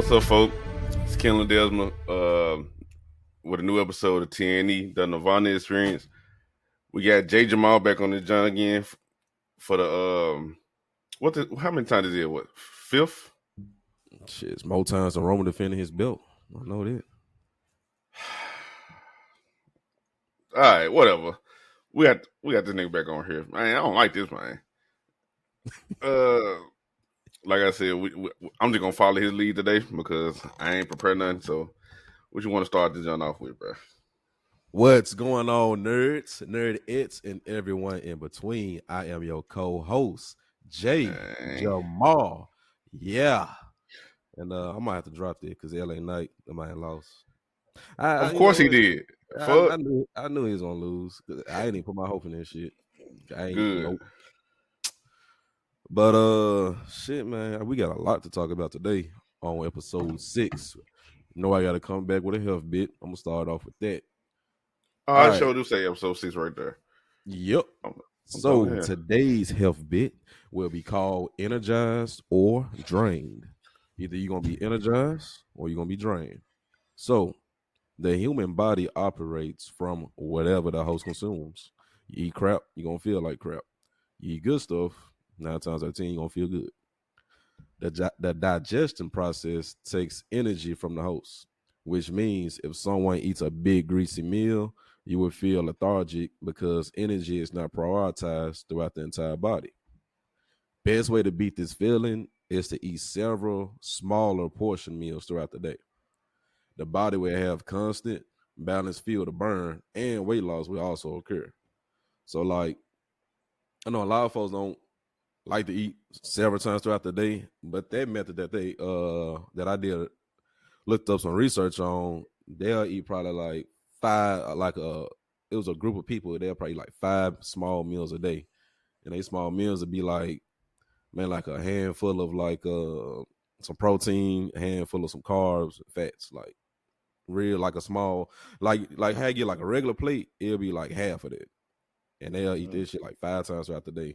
What's up, folks? It's Kendall Desmond with a new episode of TNE, the Nirvana Experience. We got Jay Jamal back on the John again for the how many times is it? What, fifth? Shit, it's more times than Roman defending his belt. I know that. All right, whatever. We got this nigga back on here. Man, I don't like this, man. Like I said, I'm just gonna follow his lead today because I ain't prepared nothing. So, what you want to start this John off with, bro? What's going on, nerds, nerdettes, and everyone in between? I am your co-host, Jay Jamal. Yeah. And I might have to drop that because LA Knight, I might have lost. Of course he did. I knew he was gonna lose. I didn't even put my hope in that shit. Good. Nope. But shit, man, we got a lot to talk about today on episode 6. You know I gotta come back with a health bit. I'm gonna start off with that. I sure do say episode 6 right there. Yep. So today's health bit will be called energized or drained. Either you're gonna be energized or you're gonna be drained. So the human body operates from whatever the host consumes. You eat crap, you're gonna feel like crap. You eat good stuff, 9 times out of 10, you're gonna feel good. The digestion process takes energy from the host, which means if someone eats a big greasy meal, you will feel lethargic because energy is not prioritized throughout the entire body. Best way to beat this feeling is to eat several smaller portion meals throughout the day. The body will have constant, balanced fuel to burn, and weight loss will also occur. So, like, I know a lot of folks don't like to eat several times throughout the day, but that method that they that I did looked up some research on, they'll eat probably like 5, it was a group of people, they'll probably eat like 5 small meals a day. And they small meals would be like, man, like a handful of like some protein, a handful of some carbs, fats, like real like a small, like how you get like a regular plate, it'll be like half of that. And they'll eat this shit like 5 times throughout the day.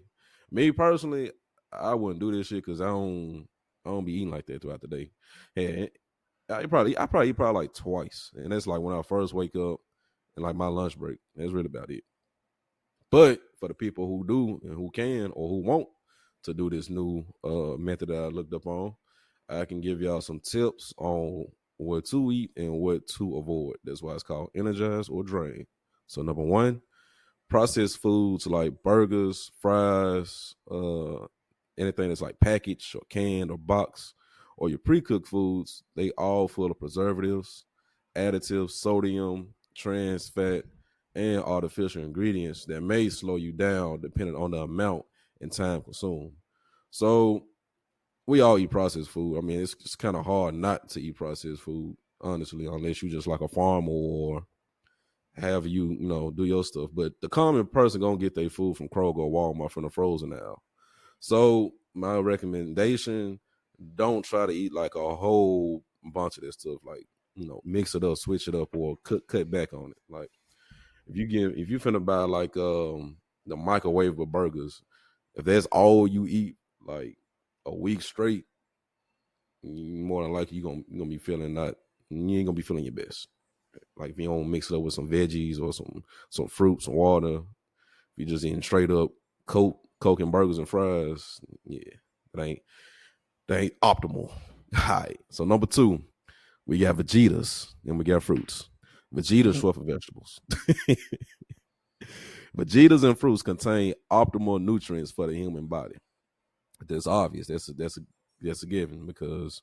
Me personally, I wouldn't do this shit because I don't be eating like that throughout the day. Yeah, I probably eat like twice, and that's like when I first wake up and like my lunch break. That's really about it. But for the people who do and who can or who want to do this new method that I looked up on, I can give y'all some tips on what to eat and what to avoid. That's why it's called energize or drain. So number 1, processed foods like burgers, fries, anything that's like packaged or canned or boxed, or your pre-cooked foods, they all full of preservatives, additives, sodium, trans fat, and artificial ingredients that may slow you down depending on the amount and time consumed. So we all eat processed food. I mean, it's just kind of hard not to eat processed food, honestly, unless you just like a farmer or have you do your stuff. But the common person gonna get their food from Kroger or Walmart from the frozen aisle. So my recommendation, don't try to eat like a whole bunch of this stuff. Like, mix it up, switch it up, or cut back on it. Like if you finna buy like the microwavable burgers, if that's all you eat like a week straight, more than likely you gonna be feeling you ain't gonna be feeling your best. Like if you don't mix it up with some veggies or some fruit, some water, if you're just eating straight up Coke and burgers and fries, yeah, that ain't optimal. All right. So number 2, we got Vegetas and we got fruits. Vegetas short for vegetables. Vegetas and fruits contain optimal nutrients for the human body. That's obvious. That's a given because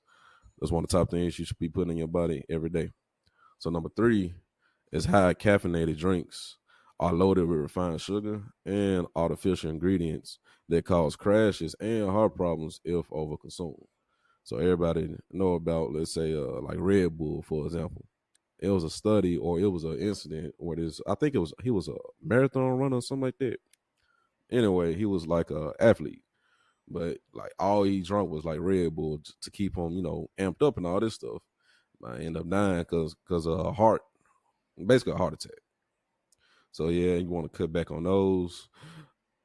that's one of the top things you should be putting in your body every day. So number 3 is high caffeinated drinks are loaded with refined sugar and artificial ingredients that cause crashes and heart problems if overconsumed. So everybody know about, let's say, like Red Bull, for example. It was a study or it was an incident where he was a marathon runner or something like that. Anyway, he was like a athlete, but like all he drank was like Red Bull to keep him, amped up and all this stuff. I end up dying because of basically a heart attack. So yeah, you want to cut back on those.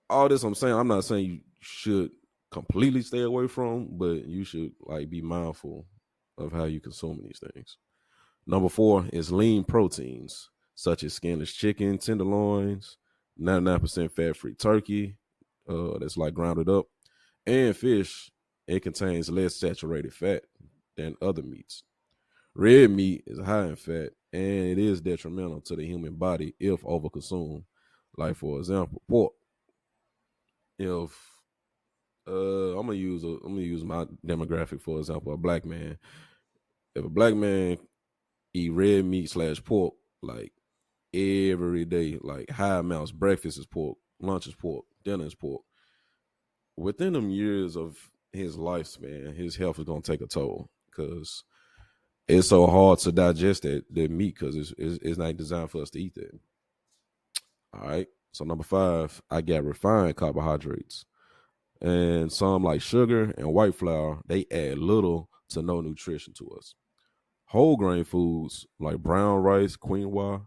All this I'm saying, I'm not saying you should completely stay away from, but you should like be mindful of how you consume these things. Number 4 is lean proteins, such as skinless chicken, tenderloins, 99% fat-free turkey, that's like grounded up, and fish. It contains less saturated fat than other meats. Red meat is high in fat, and it is detrimental to the human body if overconsumed. Like, for example, pork. If I'm gonna use my demographic for example, a black man. If a black man eat red meat / pork like every day, like high amounts, breakfast is pork, lunch is pork, dinner is pork. Within them years of his lifespan, his health is gonna take a toll because it's so hard to digest that meat because it's not designed for us to eat that. All right. So number 5, I got refined carbohydrates. And some like sugar and white flour, they add little to no nutrition to us. Whole grain foods like brown rice, quinoa,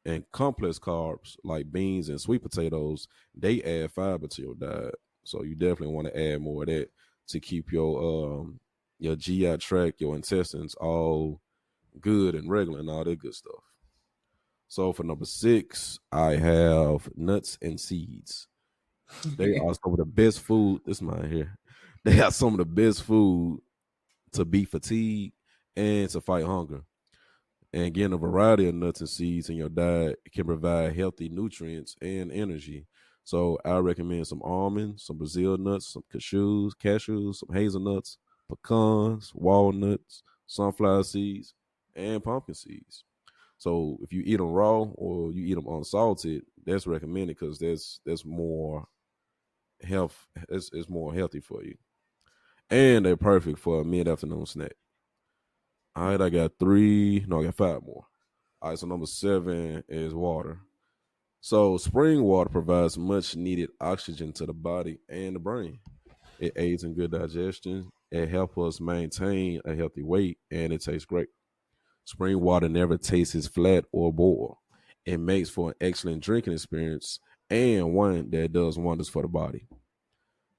and complex carbs like beans and sweet potatoes, they add fiber to your diet. So you definitely want to add more of that to keep your GI tract, your intestines all good and regular and all that good stuff. So for number 6, I have nuts and seeds. They are some of the best food. This mine here. They are some of the best food to beat fatigue and to fight hunger. And getting a variety of nuts and seeds in your diet can provide healthy nutrients and energy. So I recommend some almonds, some Brazil nuts, some cashews, some hazelnuts, pecans, walnuts, sunflower seeds, and pumpkin seeds. So if you eat them raw or you eat them unsalted, that's recommended because that's more health. It's more healthy for you, and they're perfect for a mid-afternoon snack. All right, I got 3. No, I got 5 more. All right, so number 7 is water. So spring water provides much needed oxygen to the body and the brain. It aids in good digestion. It helps us maintain a healthy weight, and it tastes great. Spring water never tastes flat or boiled. It makes for an excellent drinking experience and one that does wonders for the body.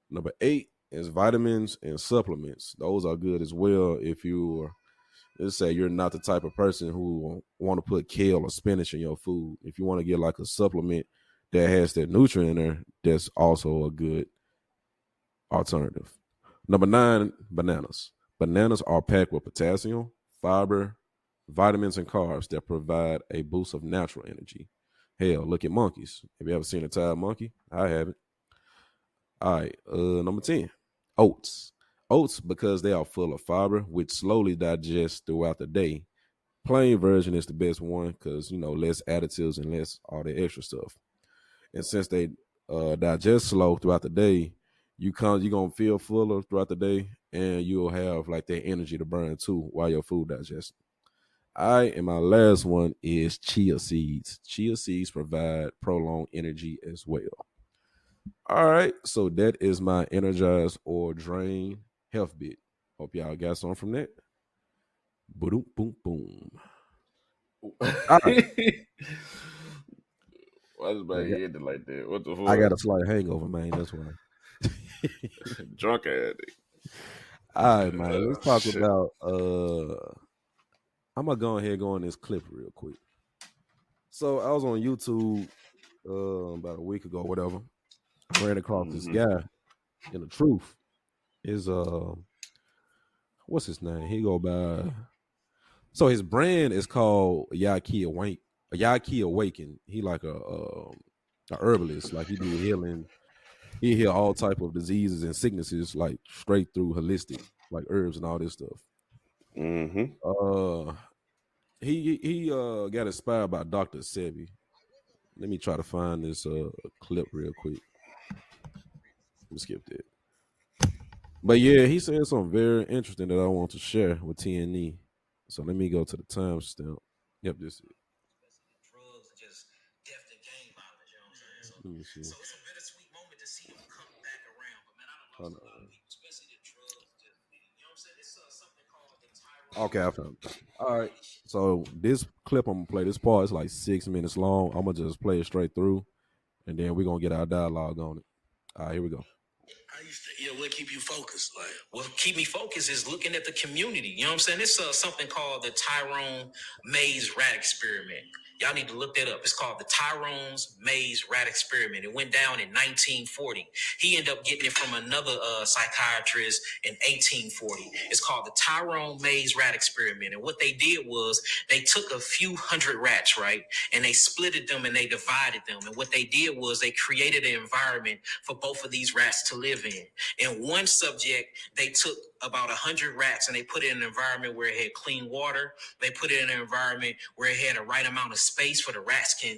Number 8 is vitamins and supplements. Those are good as well if you're, let's say you're not the type of person who want to put kale or spinach in your food. If you want to get like a supplement that has that nutrient in there, that's also a good alternative. Number 9, bananas. Bananas are packed with potassium, fiber, vitamins, and carbs that provide a boost of natural energy. Hell, look at monkeys. Have you ever seen a tired monkey? I haven't. All right, number 10, oats. Oats, because they are full of fiber, which slowly digest throughout the day. Plain version is the best one because, less additives and less all the extra stuff. And since they digest slow throughout the day, you're going to feel fuller throughout the day and you'll have like that energy to burn too while your food digests. All right, and my last one is chia seeds. Chia seeds provide prolonged energy as well. All right, so that is my energize or drain health bit. Hope y'all got something from that. Boom, boom, boom. All right. Why is my head like that? What the fuck? I got a slight hangover, man. That's why. Drunk addict. All right, man. Let's talk about. I'm gonna go ahead and go on this clip real quick. So I was on YouTube about a week ago, whatever. I ran across this guy. And the truth is, what's his name? He go by. So his brand is called Yaki Awaken. He like a herbalist. Like he do healing. He heal all type of diseases and sicknesses like straight through holistic, like herbs and all this stuff. He got inspired by Dr. Sebi. Let me try to find this clip real quick. Let me skip that. But yeah, he said something very interesting that I want to share with TNE. So let me go to the timestamp. Yep, this is it. Drugs are just death and game violence, you know what I'm saying? Let me see. So it's a bittersweet moment to see them come back around. But man, I don't know a lot of people, especially the drugs. Just, you know what I'm saying? It's something called the thyroid. Okay, I found it. All right. So this clip I'm gonna play, this part is like 6 minutes long. I'm gonna just play it straight through, and then we're gonna get our dialogue on it. All right, here we go. I used to what keep you focused? Like, what keep me focused is looking at the community. You know what I'm saying? It's something called the Tyrone Mays Rat Experiment. Y'all need to look that up. It's called the Tyrone's Mays Rat Experiment. It went down in 1940. He ended up getting it from another psychiatrist in 1840. It's called the Tyrone Mays Rat Experiment. And what they did was they took a few hundred rats, right? And they splitted them and they divided them. And what they did was they created an environment for both of these rats to live in. In one subject, they took about 100 rats and they put it in an environment where it had clean water. They put it in an environment where it had the right amount of space for the rats can,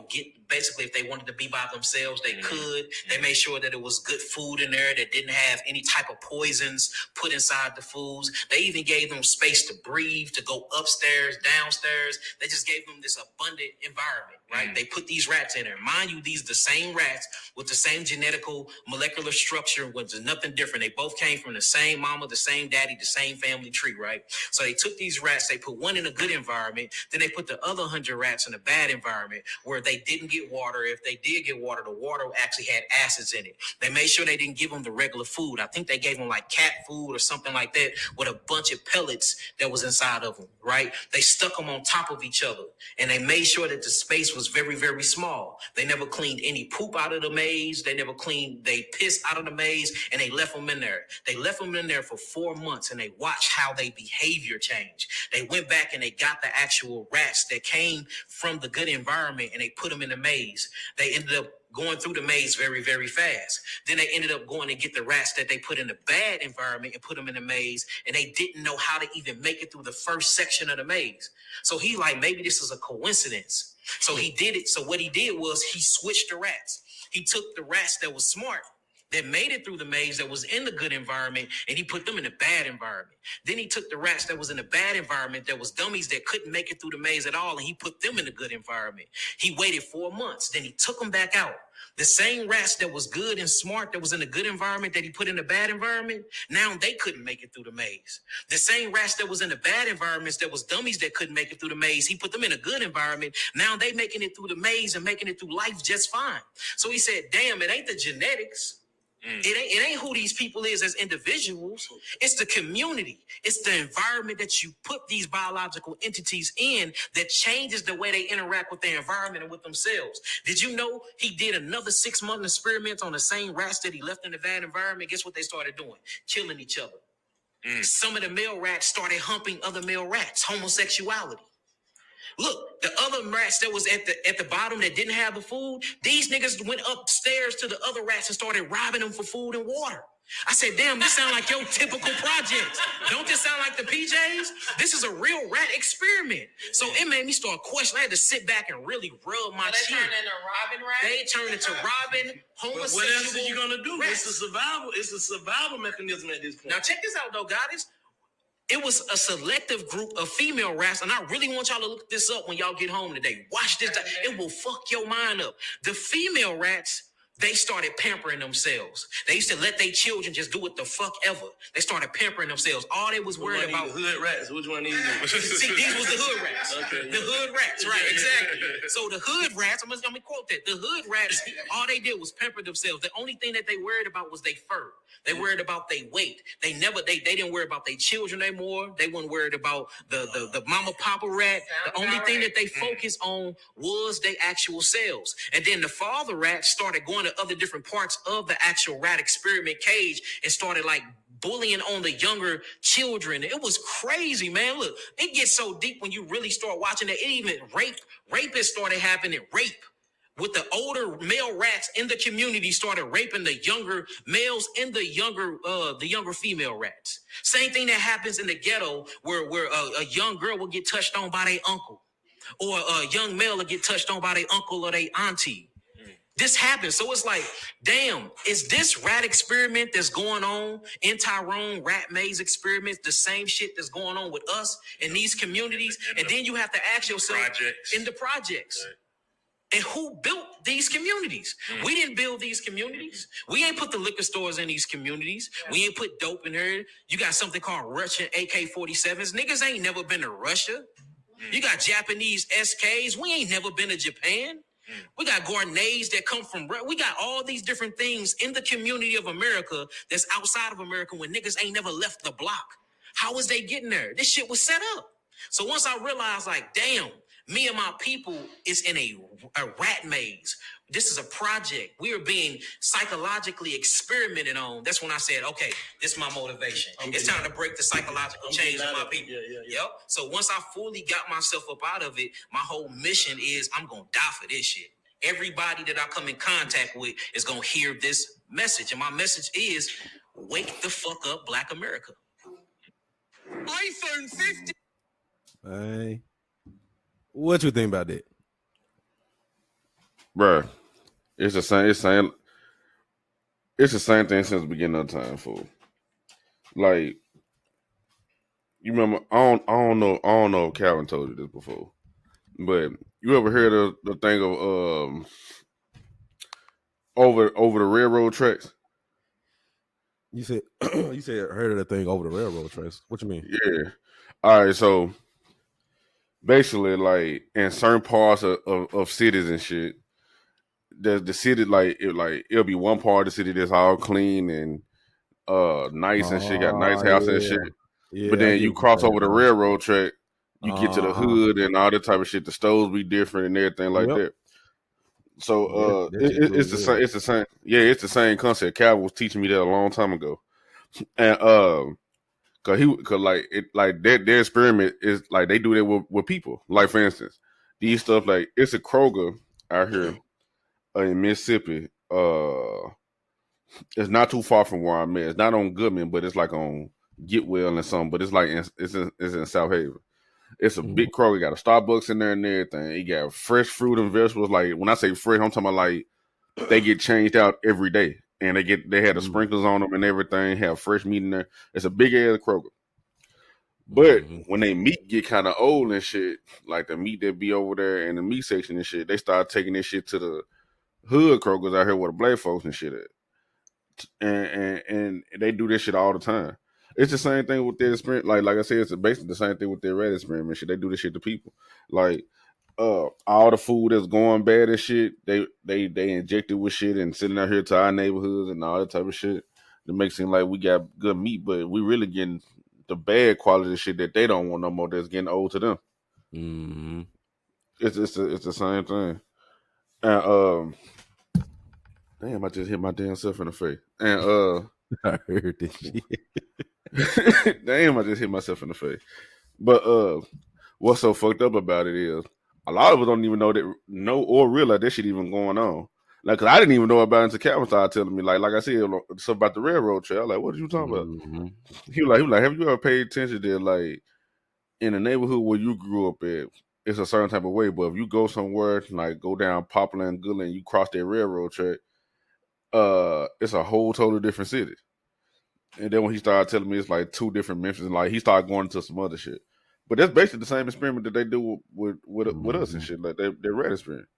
get basically if they wanted to be by themselves, they could. They made sure that it was good food in there that didn't have any type of poisons put inside the foods. They even gave them space to breathe, to go upstairs, downstairs. They just gave them this abundant environment, right? They put these rats in there. Mind you, these are the same rats with the same genetical molecular structure, which is nothing different. They both came from the same mama, the same daddy, the same family tree, right? So they took these rats, they put one in a good environment, then they put the other 100 rats in a bad environment where they didn't get water. If they did get water, the water actually had acids in it. They made sure they didn't give them the regular food. I think they gave them like cat food or something like that with a bunch of pellets that was inside of them, right? They stuck them on top of each other and they made sure that the space was very, very small. They never cleaned any poop out of the maze. They never cleaned they piss out of the maze and they left them in there. They left them in there for 4 months and they watched how their behavior changed. They went back and they got the actual rats that came from the good environment and they put them in the maze. They ended up going through the maze very, very fast. Then they ended up going and get the rats that they put in the bad environment and put them in the maze, and they didn't know how to even make it through the first section of the maze. So he like, maybe this is a coincidence. So he did it. So what he did was he switched the rats. He took the rats that was smart, that made it through the maze, that was in the good environment, and he put them in the bad environment. Then he took the rats that was in the bad environment, that was dummies that couldn't make it through the maze at all, and he put them in the good environment. He waited 4 months. Then he took them back out. The same rats that was good and smart, that was in the good environment, that he put in the bad environment, now they couldn't make it through the maze. The same rats that was in the bad environments, that was dummies that couldn't make it through the maze, he put them in a good environment. Now they making it through the maze and making it through life just fine. So he said, damn, it ain't the genetics. It ain't who these people is as individuals. It's the community. It's the environment that you put these biological entities in that changes the way they interact with their environment and with themselves. Did you know he did another 6-month experiment on the same rats that he left in the bad environment? Guess what they started doing? Killing each other. Some of the male rats started humping other male rats. Homosexuality. Look, the other rats that was at the bottom that didn't have the food, these niggas went upstairs to the other rats and started robbing them for food and water. I said, damn, this sound like your typical project. Don't this sound like the PJs? This is a real rat experiment. So it made me start questioning. I had to sit back and really rub my chin. They turned into robbing rats? They turned into robbing, homosexual. What else are you going to do? Rats. It's a survival mechanism at this point. Now check this out, though, guys. It was a selective group of female rats, and I really want y'all to look this up when y'all get home today. Watch this. It will fuck your mind up. The female rats, they started pampering themselves. They used to let their children just do what the fuck ever. They started pampering themselves. All they was worried about... The hood rats. Which one of these? See, these was the hood rats. Okay. The hood rats, right, exactly. So the hood rats, I'm gonna quote that. The hood rats, all they did was pamper themselves. The only thing that they worried about was their fur. They worried about their weight. They didn't worry about their children anymore. They weren't worried about the mama papa rat. The only thing that they focused on was their actual selves. And then the father rat started going to other different parts of the actual rat experiment cage and started like bullying on the younger children. It was crazy, man. Look, it gets so deep when you really start watching it. It even rapists started happening. Rape with the older male rats in the community started raping the younger males and the younger female rats. Same thing that happens in the ghetto where a young girl will get touched on by their uncle, or a young male will get touched on by their uncle or their auntie. This happens. So it's like, damn, is this rat experiment that's going on in Tyrone, rat maze experiments, the same shit that's going on with us in these communities? And then you have to ask yourself, in the projects. Right. And who built these communities? We didn't build these communities. We ain't put the liquor stores in these communities. Yeah. We ain't put dope in here. You got something called Russian AK-47s. Niggas ain't never been to Russia. You got Japanese SKs. We ain't never been to Japan. We got Guarnets that come from. We got all these different things in the community of America that's outside of America when niggas ain't never left the block. How was they getting there? This shit was set up. So once I realized, like, damn, me and my people is in a rat maze. This is a project. We are being psychologically experimented on. That's when I said, okay, this is my motivation. It's time to break the psychological chains of my people. Yep. So once I fully got myself up out of it, my whole mission is I'm going to die for this shit. Everybody that I come in contact with is going to hear this message. And my message is, wake the fuck up, Black America. iPhone 50. Hey, what you think about that, bro? It's the same. It's the same thing since the beginning of time, fool. Like, you remember? I don't know if Calvin told you this before, but you ever heard of the thing of over the railroad tracks? You said heard of that thing over the railroad tracks. What you mean? Yeah. All right. So basically, like in certain parts of cities and shit, the city it'll be one part of the city that's all clean and nice and shit, got nice house and shit. Yeah, but then you cross over the railroad track, you get to the hood and all that type of shit. The stores be different and everything like that. So it's the same. Yeah, it's the same concept. Cal was teaching me that a long time ago, and their experiment is like they do that with people. Like for instance, these stuff like it's a Kroger out here in Mississippi. It's not too far from where I'm at. It's not on Goodman, but it's like on Getwell and something. But it's like it's in South Haven. It's a big Kroger. Got a Starbucks in there and everything. It got fresh fruit and vegetables. Like when I say fresh, I'm talking about like they get changed out every day, and they had the sprinklers on them and everything. Have fresh meat in there. It's a big ass Kroger. But when they meat get kind of old and shit, like the meat that be over there in the meat section and shit, they start taking this shit to the hood Krogers out here where the black folks and shit at, and they do this shit all the time. It's the same thing with their experiment. Like I said, it's basically the same thing with their red experiment shit. They do this shit to people. Like all the food that's going bad and shit, they inject it with shit and sending out here to our neighborhoods and all that type of shit to make it seem like we got good meat, but we really getting the bad quality shit that they don't want no more. That's getting old to them. Mm-hmm. It's the same thing. And damn, I just hit my damn self in the face. And I heard this shit. Damn, I just hit myself in the face. But what's so fucked up about it is a lot of us don't even know or realize that shit even going on. Like, cause I didn't even know about it until Calvin started telling me. Like I said, stuff about the railroad trail. Like, what are you talking about? He was like, have you ever paid attention to like in the neighborhood where you grew up at? It's a certain type of way, but if you go somewhere like go down Poplar and Goodland, and you cross that railroad track, it's a whole totally different city. And then when he started telling me it's like two different Memphis, and like he started going into some other shit. But that's basically the same experiment that they do with us and shit. Like their red experiment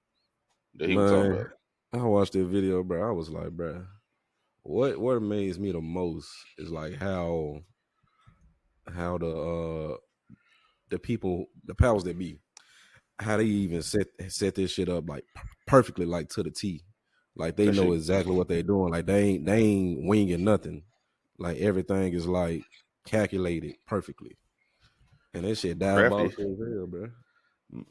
that he was talking about. I watched that video, bro. I was like, bro, what amazed me the most is like how the people, the powers that be, how they even set this shit up like perfectly, like to the T. Like they know exactly what they're doing. Like they ain't winging nothing. Like everything is like calculated perfectly. And that shit diabolical as hell, bro.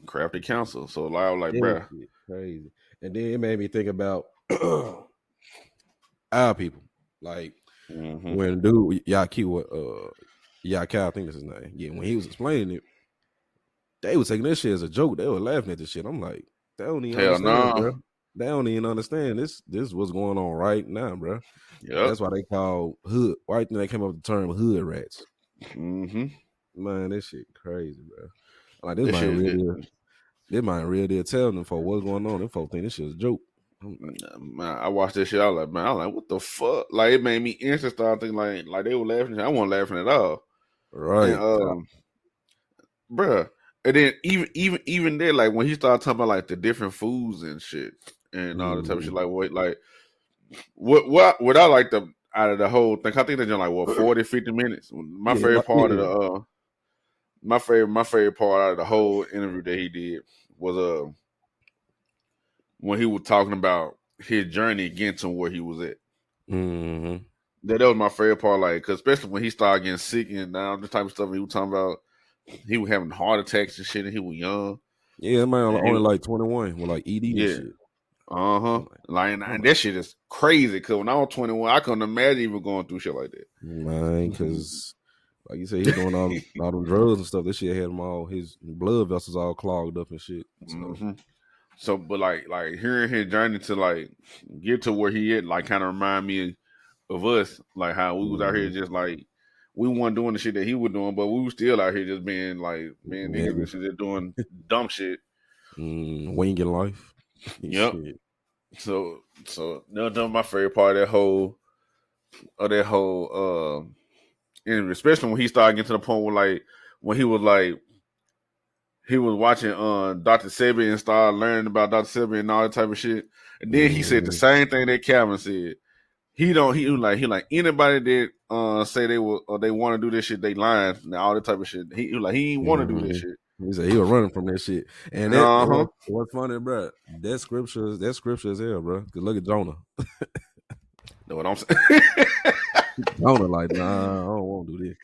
Crafty counsel. So loud, like, bro. Crazy. And then it made me think about our people. Like when dude Yaki, I think that's his name. Yeah, when he was explaining it, they was taking this shit as a joke. They were laughing at this shit. I'm like, they don't even understand, bro. They don't even understand this what's going on right now, bro. Yep. That's why they call hood. Why do you think they came up with the term hood rats? Man, this shit crazy, bro. Like this might real deal telling them for what's going on. Them folks think this shit's a joke. Man, I watched this shit. I was like, what the fuck? Like it made me instantly start thinking like they were laughing. I wasn't laughing at all. Right. And, bruh. And then even there, like when he started talking about like the different foods and shit and all the type of shit, like what I like out of the whole thing, I think they're like 40, 50 minutes. My favorite part of the my favorite part out of the whole interview that he did was when he was talking about his journey getting to where he was at. Mm-hmm. That was my favorite part, like, cause especially when he started getting sick and the type of stuff he was talking about, he was having heart attacks and shit, and he was young. Yeah, man, only like 21 with like ED and shit. And that shit is crazy. Cause when I was 21, I couldn't imagine even going through shit like that. Man, cause like you said, he's doing all them drugs and stuff. This shit had him all his blood vessels all clogged up and shit. So, but like hearing his journey to like get to where he at, like kind of remind me of us, like how we was out here just like we weren't doing the shit that he was doing, but we was still out here just being like niggas and shit, just doing dumb shit, winging life. Yep. So that was my favorite part of that whole, and especially when he started getting to the point where like when he was watching Dr. Sebi and started learning about Dr. Sebi and all that type of shit, and then he said the same thing that Calvin said. He like anybody that say they will or they want to do this shit, they lying and all that type of shit. He ain't want to do this shit. He said he was running from that shit. And that what's funny, bro? That scripture is hell, bro. Cause look at Jonah. Know what I'm saying? Jonah like, nah, I don't want to do this.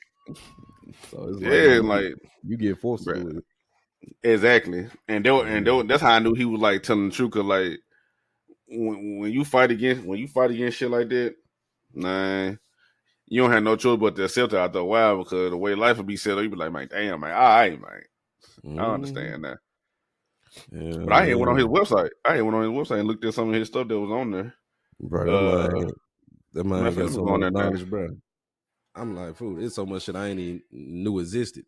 So it's like you get forced to do it. Exactly, and that's how I knew he was like telling the truth. Cause like when you fight against shit like that, nah, you don't have no choice but to accept it after a while because the way life will be set up, you be like, man, damn, man, all right, man, I understand that. Yeah, but I had went on his website. And looked at some of his stuff that was on there. Bro, that man got so much knowledge, bro. I'm like, fool, it's so much shit I ain't even knew existed.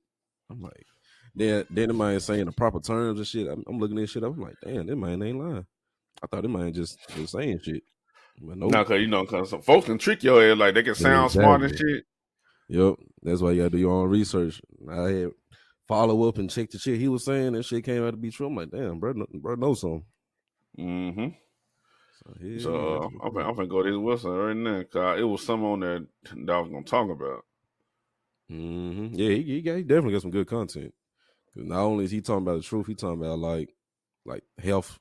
I'm like, then the man saying the proper terms and shit. I'm looking at this shit up. I'm like, damn, that man ain't lying. I thought that man just saying shit. But no, cause some folks can trick your head, like they can sound smart and shit. Yep, that's why you gotta do your own research. I had follow up and check the shit he was saying. That shit came out to be true. I'm like, damn, bro knows something. So I'm gonna go to his website right now because it was some on there that I was gonna talk about. Yeah, he definitely got some good content. Cause not only is he talking about the truth, he talking about like health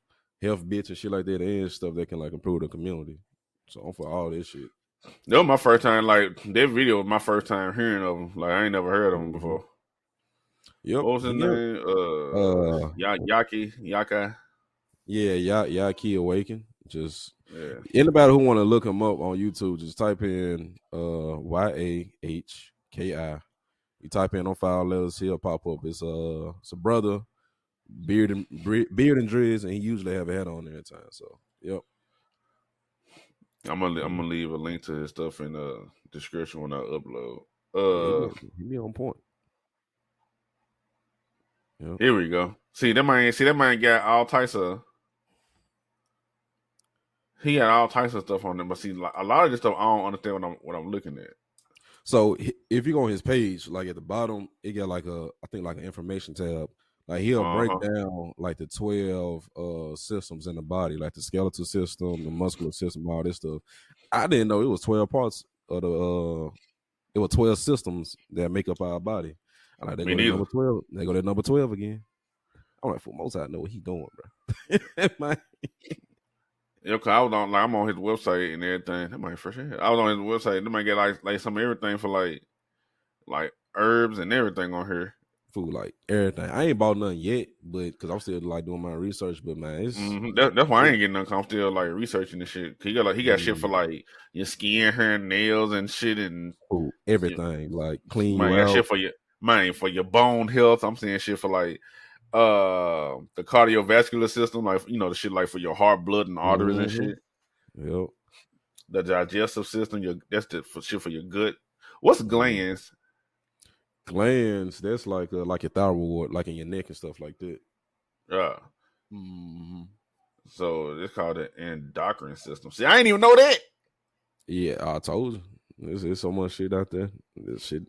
bits and shit like that and stuff that can like improve the community. So I'm for all this shit. That was my first time. Like that video was my first time hearing of him. Like I ain't never heard of him before. Yep. What was his name? Yaka. Yeah, Yaki Awaken. Just anybody who want to look him up on YouTube, just type in YAHKI. You type in on 5 letters, he'll pop up. It's a brother, beard and dreads, and he usually have a hat on there at times. So yep. I'm gonna leave a link to his stuff in the description when I upload. He be on point. Yep. Here we go. See that man got all types of. He got all types of stuff on there, but see, a lot of this stuff I don't understand what I'm looking at. So if you go on his page, like at the bottom, it got like an information tab. Like he'll break down like the 12 systems in the body, like the skeletal system, the muscular system, all this stuff. I didn't know it was 12 parts of the. It was 12 systems that make up our body. I'm like, they go to number 12. They go to number 12 again. I'm like, for most I know what he doing, bro. Yeah, cause I was on I'm on his website and everything. That might fresh. I was on his website. They might get like some everything for like herbs and everything on here. Food, like everything. I ain't bought nothing yet, but because I'm still like doing my research. But man, it's that's why I ain't getting nothing. I'm still like researching this shit. He got shit for like your skin, hair, and nails and shit and everything. Like clean. Man, got shit for your bone health. I'm saying shit for like the cardiovascular system, like the shit like for your heart, blood, and arteries and shit. Yep. The digestive system, that's for shit for your gut. What's glands? Glands, that's like your thyroid, like in your neck and stuff like that. Yeah. So it's called the endocrine system. See, I didn't even know that. Yeah, I told you. There's so much shit out there. This shit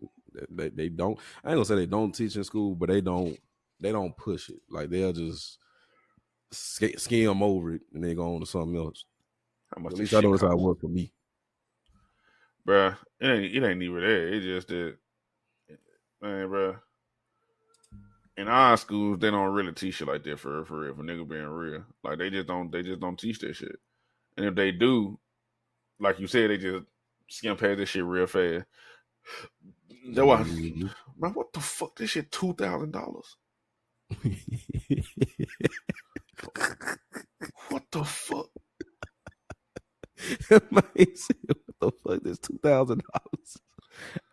they don't. I ain't gonna say they don't teach in school, but they don't push it. Like they'll just skim over it and they go on to something else. How much? At least I know it's how it works for me, bruh. It ain't even there. It's just that, man, bruh. in our schools, they don't really teach it like that for real, for nigga being real. Like they just don't teach that shit. And if they do, like you said, they just skim past this shit real fast. That was man, what the fuck? This shit $2,000. What the fuck? Man, what the fuck? That's $2,000.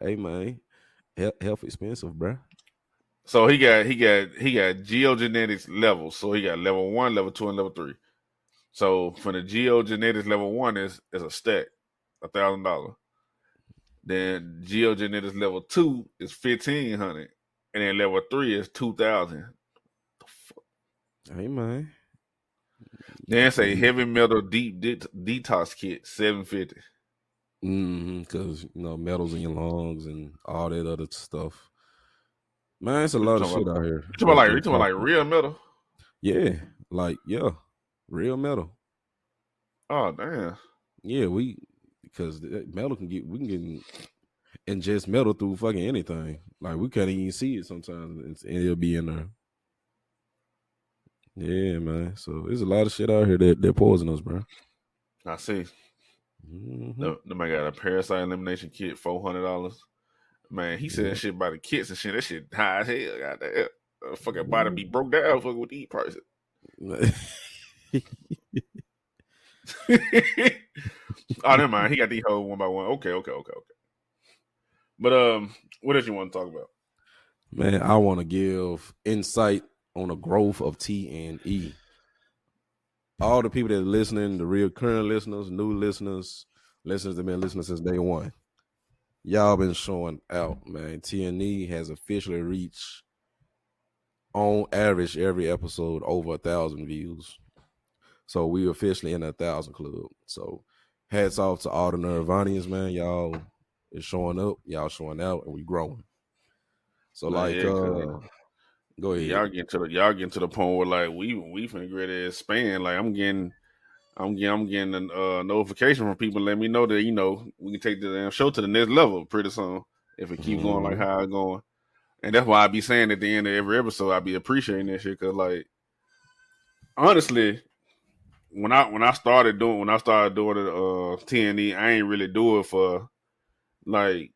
Hey man, health expensive, bro. So he got geogenetics levels. So he got level 1, level 2, and level 3. So for the geogenetics level 1 is a stack, $1,000. Then geogenetics level 2 is $1,500, and then level 3 is $2,000. Hey man. Then say heavy metal deep detox kit, $750. Because metals in your lungs and all that other stuff. Man, it's a lot of shit out here. You talking about like real metal? Yeah, real metal. Oh damn. Yeah, because metal we can ingest metal through fucking anything. Like we can't even see it sometimes, and it'll be in there. Yeah, man. So there's a lot of shit out here that they're poisonous, bro. I see. The man got a parasite elimination kit, $400. Man, he said that shit about the kits and shit. That shit high as hell. Goddamn, fucking body be broke down. Fucking with these prices. Oh, never mind. He got these hoes one by one. Okay. But what else you want to talk about? Man, I want to give insight on the growth of T&E. All the people that are listening, the real current listeners, new listeners that have been listening since day one. Y'all been showing out, man. T&E has officially reached, on average, every episode over 1,000 views. So we officially in the 1,000 club. So hats off to all the Nirvanians, man. Y'all is showing up, y'all showing out, and we growing. So go ahead. Y'all getting to the point where like we finna get it expand. Like I'm getting a notification from people letting me know that we can take the damn show to the next level pretty soon if it keep going like how it's going. And that's why I be saying at the end of every episode I be appreciating that shit, because like honestly, when I started doing the T&E, I ain't really do it for like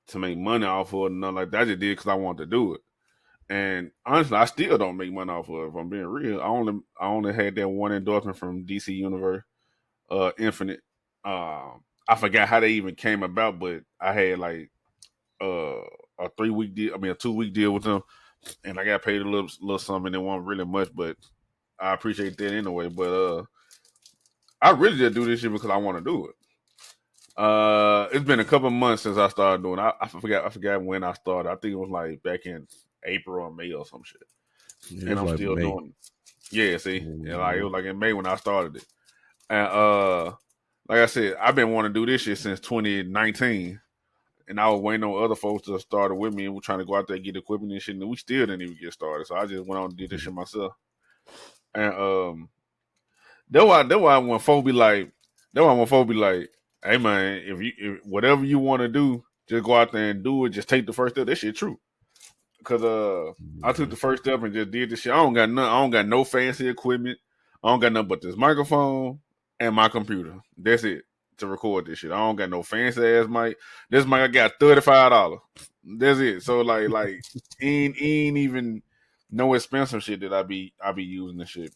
to make money off of it and nothing like that. I just did because I wanted to do it. And honestly, I still don't make money off of it, if I'm being real. I only had that one endorsement from DC Universe, Infinite. I forgot how they even came about, but I had like a 3-week deal. I mean, a 2-week deal with them, and I got paid a little something. It wasn't really much, but I appreciate that anyway. But I really just do this shit because I want to do it. It's been a couple months since I started doing it. I forgot when I started. I think it was like back in April or May or some shit. And I'm like still doing it. Yeah, see? And like it was like in May when I started it. And like I said, I've been wanting to do this shit since 2019. And I was waiting on other folks to start it with me, and we're trying to go out there and get equipment and shit, and we still didn't even get started. So I just went on and did this shit myself. And that's why when folks be like, hey man, if whatever you want to do, just go out there and do it. Just take the first step. That shit true. Cause I took the first step and just did this shit. I don't got no fancy equipment. I don't got nothing but this microphone and my computer. That's it to record this shit. I don't got no fancy ass mic. This mic I got $35. That's it. So like ain't even no expensive shit that I be using this shit.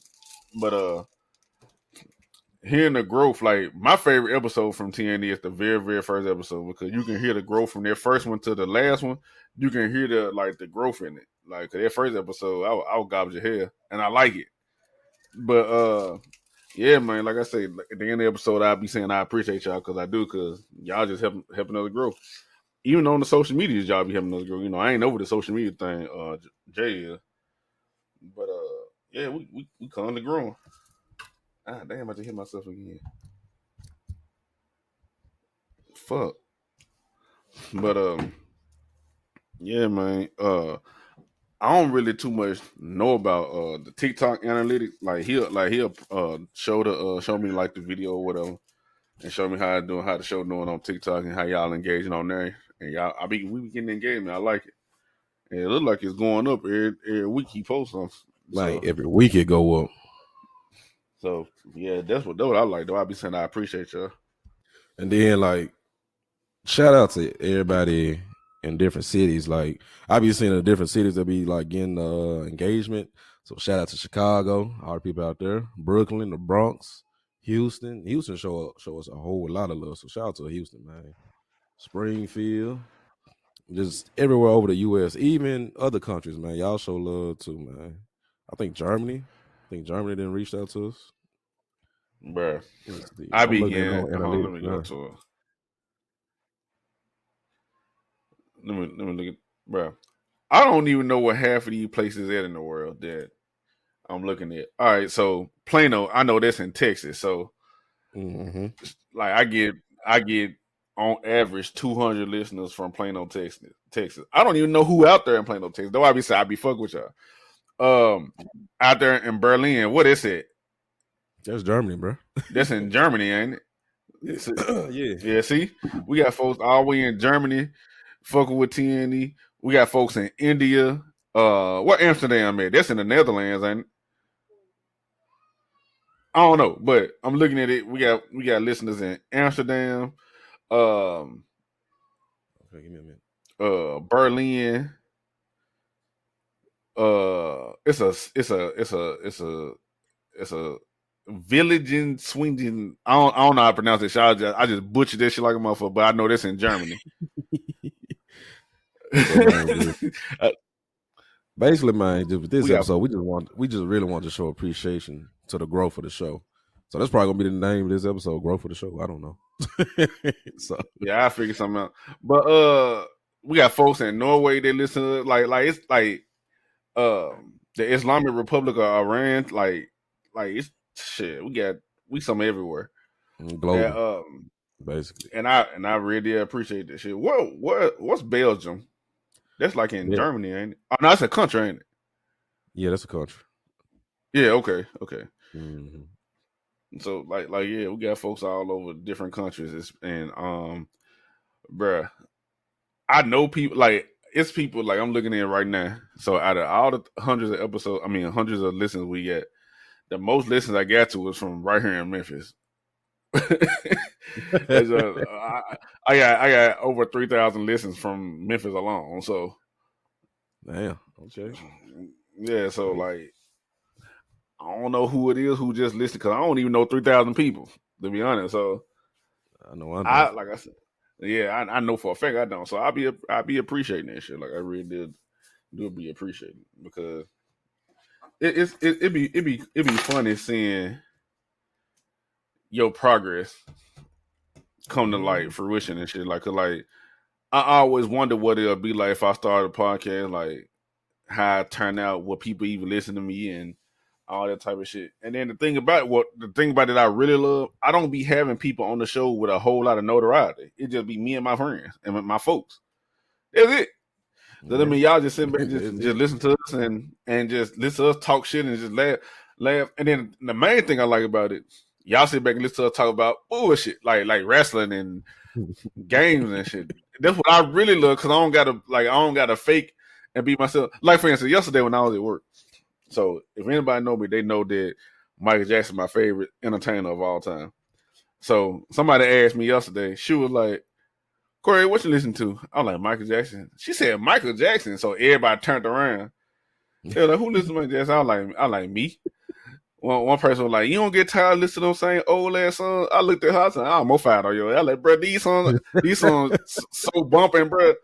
But hearing the growth, like my favorite episode from T&E is the very, very first episode, because you can hear the growth from their first one to the last one. You can hear the growth in it. Like that first episode, I was garbage of hell, and I like it. But yeah, man, like I said, at the end of the episode, I'll be saying I appreciate y'all, because I do, because y'all just helping us grow. Even on the social media, y'all be helping us grow. I ain't over the social media thing, Jay is. But yeah, we kind of growing. Ah, damn, I just hit myself again. Fuck. But yeah, man. I don't really too much know about the TikTok analytics. Like he'll show me like the video or whatever, and show me how the show doing on TikTok and how y'all engaging on there. And we be getting engagement. I like it. And it look like it's going up every week. He posts something. Like every week it go up. So yeah, that's what I like though. I be saying I appreciate y'all. And then like shout out to everybody in different cities. Like I be seeing in different cities that be like getting engagement. So shout out to Chicago, all the people out there, Brooklyn, the Bronx, Houston. Houston show us a whole lot of love. So shout out to Houston, man. Springfield, just everywhere over the U.S., even other countries, man. Y'all show love too, man. I think Germany didn't reach out to us. Bruh. I be getting. Let me go to it. Let me look at, bruh. I don't even know what half of these places at in the world that I'm looking at. All right, so Plano, I know that's in Texas. So, like, I get on average 200 listeners from Plano, Texas. I don't even know who out there in Plano, Texas. Though I be fuck with y'all. Out there in Berlin, what is it? That's Germany, bro. That's in Germany, ain't it? Yeah. See, we got folks all the way in Germany fucking with TNE. We got folks in India. What Amsterdam at? That's in the Netherlands, ain't it? I don't know, but I'm looking at it. We got listeners in Amsterdam. Okay, give me a minute. Berlin. It's a village in Sweden. I don't know how to pronounce it. I just butchered that shit like a motherfucker, but I know that's in Germany. Basically, man, with this episode, we just really want to show appreciation to the growth of the show. So that's probably gonna be the name of this episode, growth of the show. I don't know. So yeah, I figured something out. But we got folks in Norway that listen to like it's like the Islamic Republic of Iran, like it's shit. We some everywhere. Global. Basically. And I really appreciate this shit. What's Belgium? That's like in Germany, ain't it? Oh no, that's a country, ain't it? Yeah, that's a country. Yeah, okay. Mm-hmm. So like yeah, we got folks all over different countries, and bruh, I know people like it's people like I'm looking at right now. So out of all the hundreds of episodes, hundreds of listens we get, the most listens I got to was from right here in Memphis. I got over 3,000 listens from Memphis alone. So, damn. Okay. Yeah. So like, I don't know who it is who just listened because I don't even know 3,000 people to be honest. So, I know. Like I said, yeah, I know for a fact I don't. So I be appreciating that shit. Like I really do be appreciating because it be funny seeing your progress come to like fruition and shit. Like, I always wonder what it'll be like if I started a podcast, like how it turn out, what people even listen to me and all that type of shit. And then the thing about it I really love, I don't be having people on the show with a whole lot of notoriety. It just be me and my friends and my folks. That's it. So I mean, y'all just sit back and just listen to us and just listen to us talk shit and just laugh. And then the main thing I like about it, y'all sit back and listen to us talk about bullshit like wrestling and games and shit. That's what I really love because I don't gotta fake and be myself. Like for instance, yesterday when I was at work. So if anybody know me, they know that Michael Jackson is my favorite entertainer of all time. So somebody asked me yesterday, she was like, Corey, what you listen to? I'm like, Michael Jackson. She said Michael Jackson. So everybody turned around. They were like, who listens to Michael Jackson? I like me. One person was like, you don't get tired of listening to those same old ass songs? I looked at her, I said, I'm more fired on you. I like, bro, these songs so bumping, bro.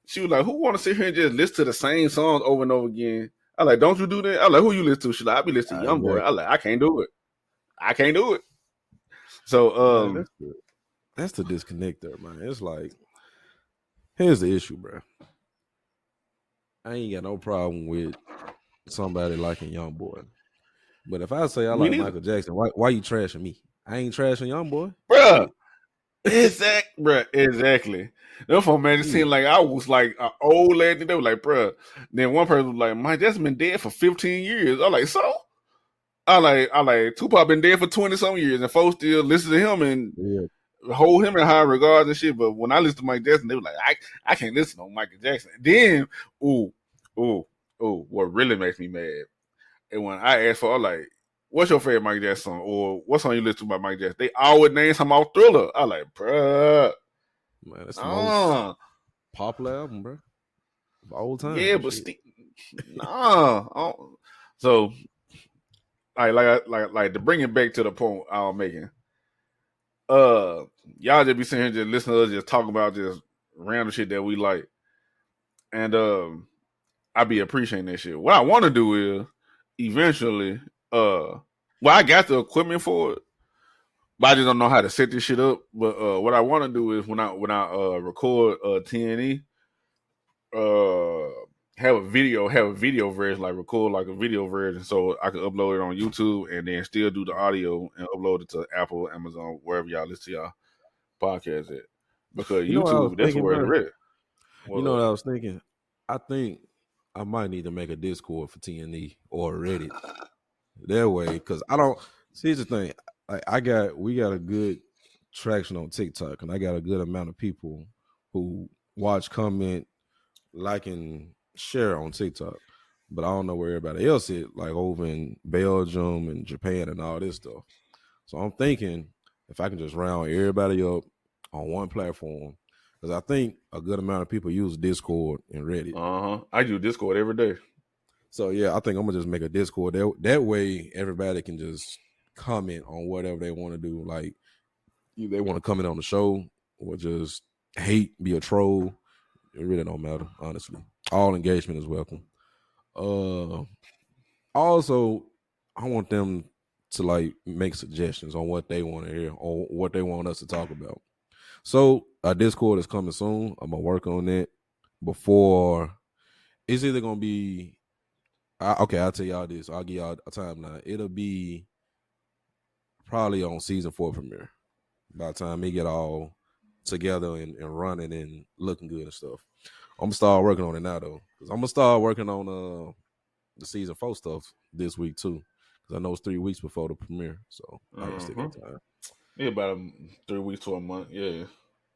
She was like, who want to sit here and just listen to the same songs over and over again? I like, don't you do that? I like, who you listen to? She like, I be listening to Young Boy. I like, I can't do it. So that's the disconnect there, man. It's like, here's the issue, bro. I ain't got no problem with somebody liking Young Boy. But if I say I like Michael Jackson, why you trashing me? I ain't trashing Young Boy. Bruh. Exactly. Therefore, man, it seemed like I was like an old lady. They were like, bruh. Then one person was like, Mike Jackson been dead for 15 years. I'm like, so? I like Tupac been dead for 20 some years and folks still listen to him and hold him in high regards and shit. But when I listen to Mike Jackson, they were like, I can't listen to Michael Jackson. Then, what really makes me mad? And when I asked for, like, what's your favorite Mike Jackson song? Or what song you listen to by Mike Jackson? They always name some off Thriller. I like, bruh. Man, that's the most popular album, bro. Of all time. Yeah, but So, like to bring it back to the point I was making. Y'all just be sitting here just listening to us just talk about just random shit that we like. And I be appreciating that shit. What I want to do is eventually, I got the equipment for it, but I just don't know how to set this shit up. But what I want to do is when I record TNE, have a video version, like record like a video version, so I can upload it on YouTube and then still do the audio and upload it to Apple, Amazon, wherever y'all listen to y'all podcast at. Because YouTube, that's where it's at. You know what I was thinking? I think I might need to make a Discord for TNE or Reddit. That way, because I don't. See, here's the thing. We got a good traction on TikTok, and I got a good amount of people who watch, comment, like, and share on TikTok. But I don't know where everybody else is, like over in Belgium and Japan and all this stuff. So I'm thinking if I can just round everybody up on one platform, because I think a good amount of people use Discord and Reddit. I use Discord every day. So yeah, I think I'm gonna just make a Discord. That way everybody can just comment on whatever they want to do. Like, if they want to comment on the show or just hate, be a troll. It really don't matter, honestly. All engagement is welcome. Also, I want them to like make suggestions on what they want to hear or what they want us to talk about. So our Discord is coming soon. I'm gonna work on it before. It's either gonna be okay. I'll tell y'all this. I'll give y'all a timeline. It'll be probably on season 4 premiere by the time we get all together and running and looking good and stuff. I'm gonna start working on it now though, because I'm gonna start working on the season 4 stuff this week too, because I know it's 3 weeks before the premiere, so I can stick on time. Yeah, about 3 weeks to a month. Yeah.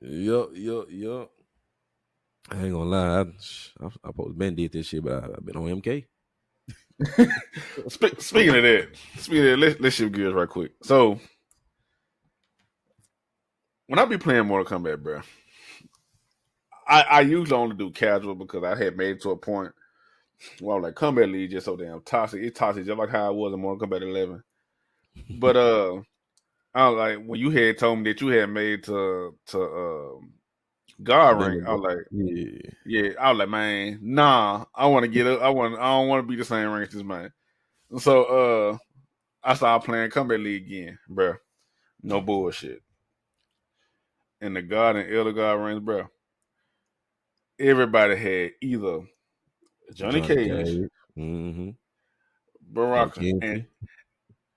Yup. I ain't gonna lie, I probably been did this shit, but I've been on MK. Speaking of that, let's shift gears right quick. So when I be playing Mortal Kombat, bro, I usually only do casual because I had made it to a point where I'm like, Combat League just so damn toxic. It's toxic just like how I was in Mortal Kombat 11. But I was like, when you had told me that you had made to God rank, I was like, yeah. I was like, man, nah, I want to get up. I don't want to be the same rank as this man. So I started playing Combat League again, bro. No bullshit. And the God and Elder God ranks, bro. Everybody had either Johnny Cage, Baraka, and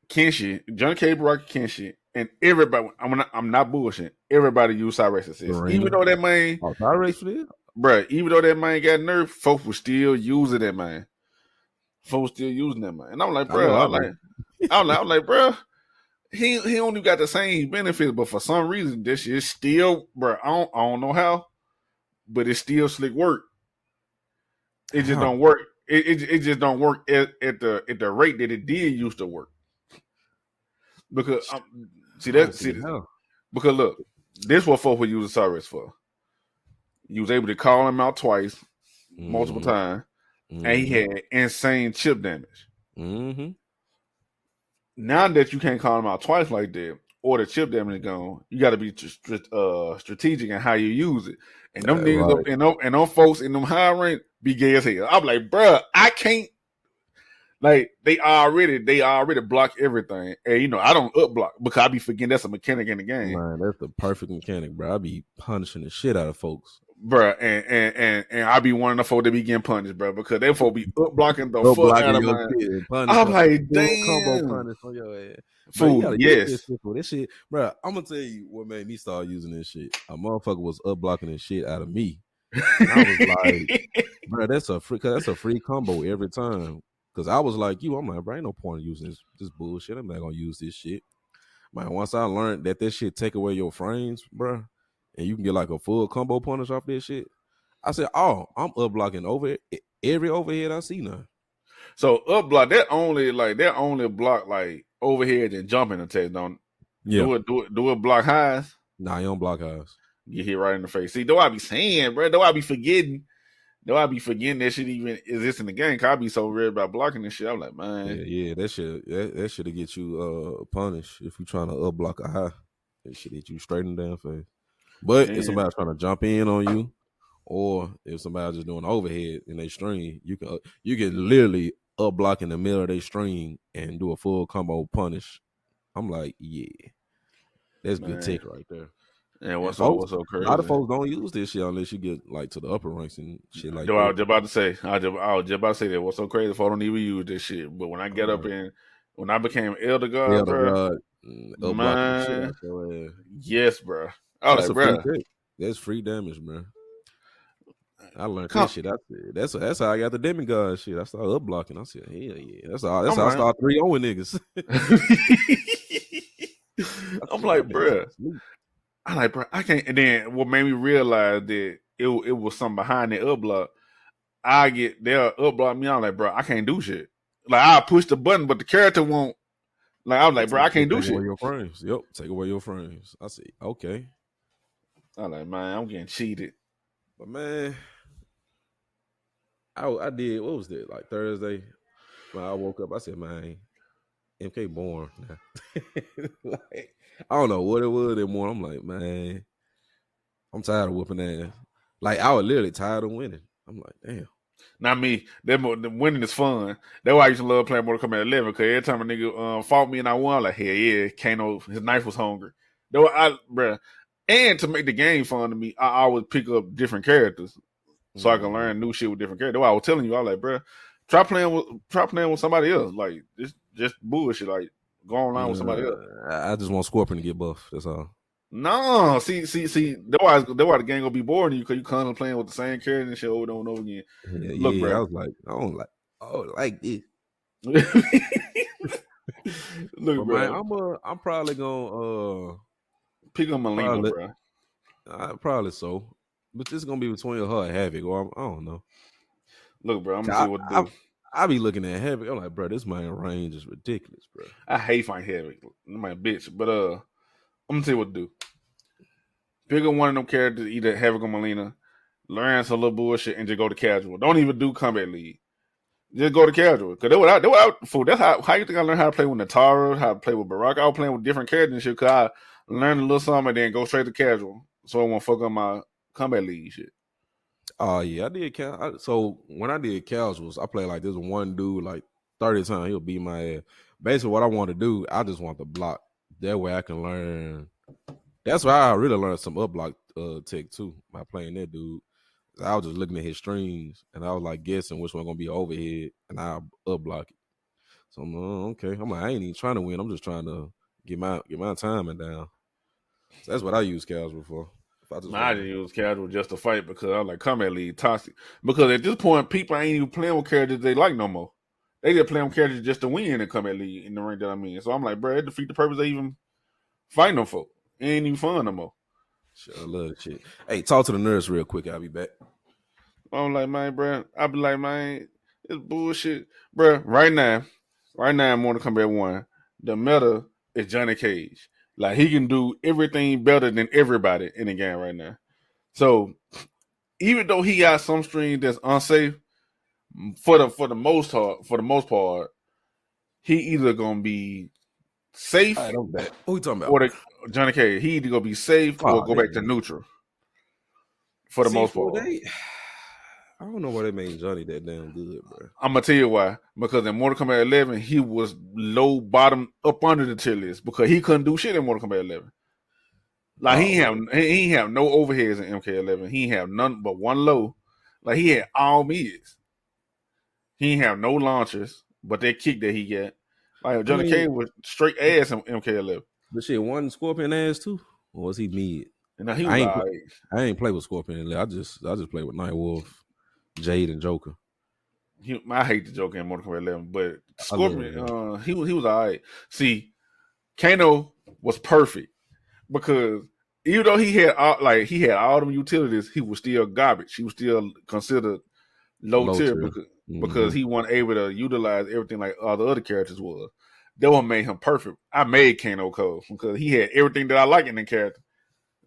Kenshi, Johnny Cage, Baraka, Kenshi, and everybody. I'm not bullshitting. Everybody used Cyrex Assist, even though that man, Cyrex for this, bro. Even though that man got nerfed, folks were still using that man. Folks still using that man, and I'm like, bro, I'm like, bro. He only got the same benefits, but for some reason, this shit still, bro. I don't know how, but it's still slick work. It just don't work. It just don't work at the rate that it did used to work. Because because look, this what folks were using Cyrus for. You was able to call him out twice, multiple times, and he had insane chip damage. Now that you can't call him out twice like that, or the chip damage is gone, you got to be strategic in how you use it. And them niggas and them folks in them high rank be gay as hell. I'm like, bruh, I can't. Like they already block everything, and I don't up block because I be forgetting that's a mechanic in the game. Man, that's the perfect mechanic, bro. I be punishing the shit out of folks, bro, and I be one of the folks that be getting punished, bro, because they folks be up blocking the fuck out of mine. I'm like, damn, combo punish on your ass. Fool, yes, this shit, bro. I'm gonna tell you what made me start using this shit. A motherfucker was up blocking this shit out of me. And I was like, bro, that's a free combo every time. Because I was like I'm like, bro, ain't no point in using this bullshit. I'm not gonna use this shit. Man, once I learned that shit take away your frames, bro, and you can get like a full combo punish off this shit, I said, oh, I'm up blocking every overhead I see now. So up block, that only block like overhead and jumping attacks, don't do it block highs? Nah, you don't block highs. You hit right in the face. See, though I be saying, bro, though I be forgetting that shit even exists in the game. Cause I be so worried about blocking this shit. I'm like, man. Yeah, that should get you punished if you trying to up block a high. That shit hit you straight in the damn face. But if somebody's trying to jump in on you, or if somebody's just doing overhead in their string, you can literally up block in the middle of their string and do a full combo punish. I'm like, yeah. That's good tech right there. And what's so crazy? A lot of folks don't use this shit unless you get like to the upper ranks and shit like that. I was just about to say that. What's so crazy if I don't even use this shit? But when I get up in, when I became Elder God, bro, man, yes, bro. I was like, bro, that's free damage, man. I learned that shit. That's how I got the demigod shit. I started up blocking. I said, hell yeah. That's how I started 3-0 niggas. I'm like, bro, I can't. And then what made me realize that it was something behind the up block. They'll up block me. I'm like, bro, I can't do shit. Like, I push the button, but the character won't. Like, I was like, bro, I can't do shit. Take away your frames. Yep, take away your frames. I see. Okay. I'm like, man, I'm getting cheated. But man, I did. What was that? Like Thursday when I woke up, I said, man, MK born now. Like, I don't know what it was that morning. I'm like, man, I'm tired of whooping ass. Like, I was literally tired of winning. I'm like, damn. Not me. The winning is fun. That's why I used to love playing Mortal Kombat 11, because every time a nigga fought me and I won, I'm like, hell yeah, Kano, his knife was hungry. Bruh. And to make the game fun to me, I always pick up different characters so I can learn new shit with different characters. That's why I was telling you, I was like, bruh, try playing with somebody else. Like, just bullshit. Like, go online with somebody else. I just want Scorpion to get buff. That's all. No, see. That's why the game gonna be boring to you, because you constantly playing with the same character and shit over and over again. Look, bro, I was like, I don't like this. Look, bro, man, I'm probably gonna pick up Mileena, bro. Probably so, but this is gonna be between her and Havoc, or I don't know. Look, bro, I'm gonna see what to do. I be looking at Havoc. I'm like, bro, this man range is ridiculous, bro. I hate fighting Havoc, my bitch. But I'm gonna tell you what to do. Pick up one of them characters, either Havoc or Mileena, learn some little bullshit, and just go to casual. Don't even do Combat League. Just go to casual. Cause that's how you think I learned how to play with Natara, how to play with Baraka. I was playing with different characters and shit, cause I learned a little something and then go straight to casual, so I won't fuck up my Combat League shit. Oh yeah, I did. So when I did casuals, I played like this one dude like 30 times. He'll beat my ass. Basically, what I want to do, I just want to block. That way I can learn. That's why I really learned some up block tech too by playing that dude. I was just looking at his strings and I was like guessing which one gonna be overhead, and I up block it. So I'm like, okay. I'm like, I ain't even trying to win. I'm just trying to get my timing down. So that's what I use casual for. I just use casual just to fight, because I like Combat League toxic. Because at this point, people ain't even playing with characters they like no more. They just playing with characters just to win in Combat League in the ring that I'm in. So I'm like, bro, it defeat the purpose of even fighting them folk. It ain't even fun no more. Sure, I love that shit. Hey, talk to the nurse real quick. I'll be back. I'm like, man, bro. I'll be like, man, it's bullshit. Bro, right now, in Mortal Kombat 1, the meta is Johnny Cage. Like, he can do everything better than everybody in the game right now. So, even though he got some strings that's unsafe, for the most part, he either gonna be safe. I don't bet. Who you talking about? Or Johnny Cage. He either gonna be safe or go back to neutral. For the most part. I don't know why they made Johnny that damn good, bro. I'm gonna tell you why. Because in Mortal Kombat 11, he was low bottom up under the tier list, because he couldn't do shit in Mortal Kombat 11. Like, he ain't have no overheads in MK11. He ain't have none but one low. Like, he had all mids. He ain't have no launchers, but that kick that he got. Like, Johnny Cage was straight ass in MK11. But shit, one Scorpion ass too? Or was he mid? No, he was I ain't play with Scorpion. I just play with Nightwolf, Jade, and Joker. I hate the Joker in Mortal Kombat 11, but Scorpion, he was all right. See, Kano was perfect because even though he had all them utilities, he was still garbage. He was still considered low tier because he wasn't able to utilize everything like all the other characters was. That what made him perfect. I made Kano Cole because he had everything that I like in the character.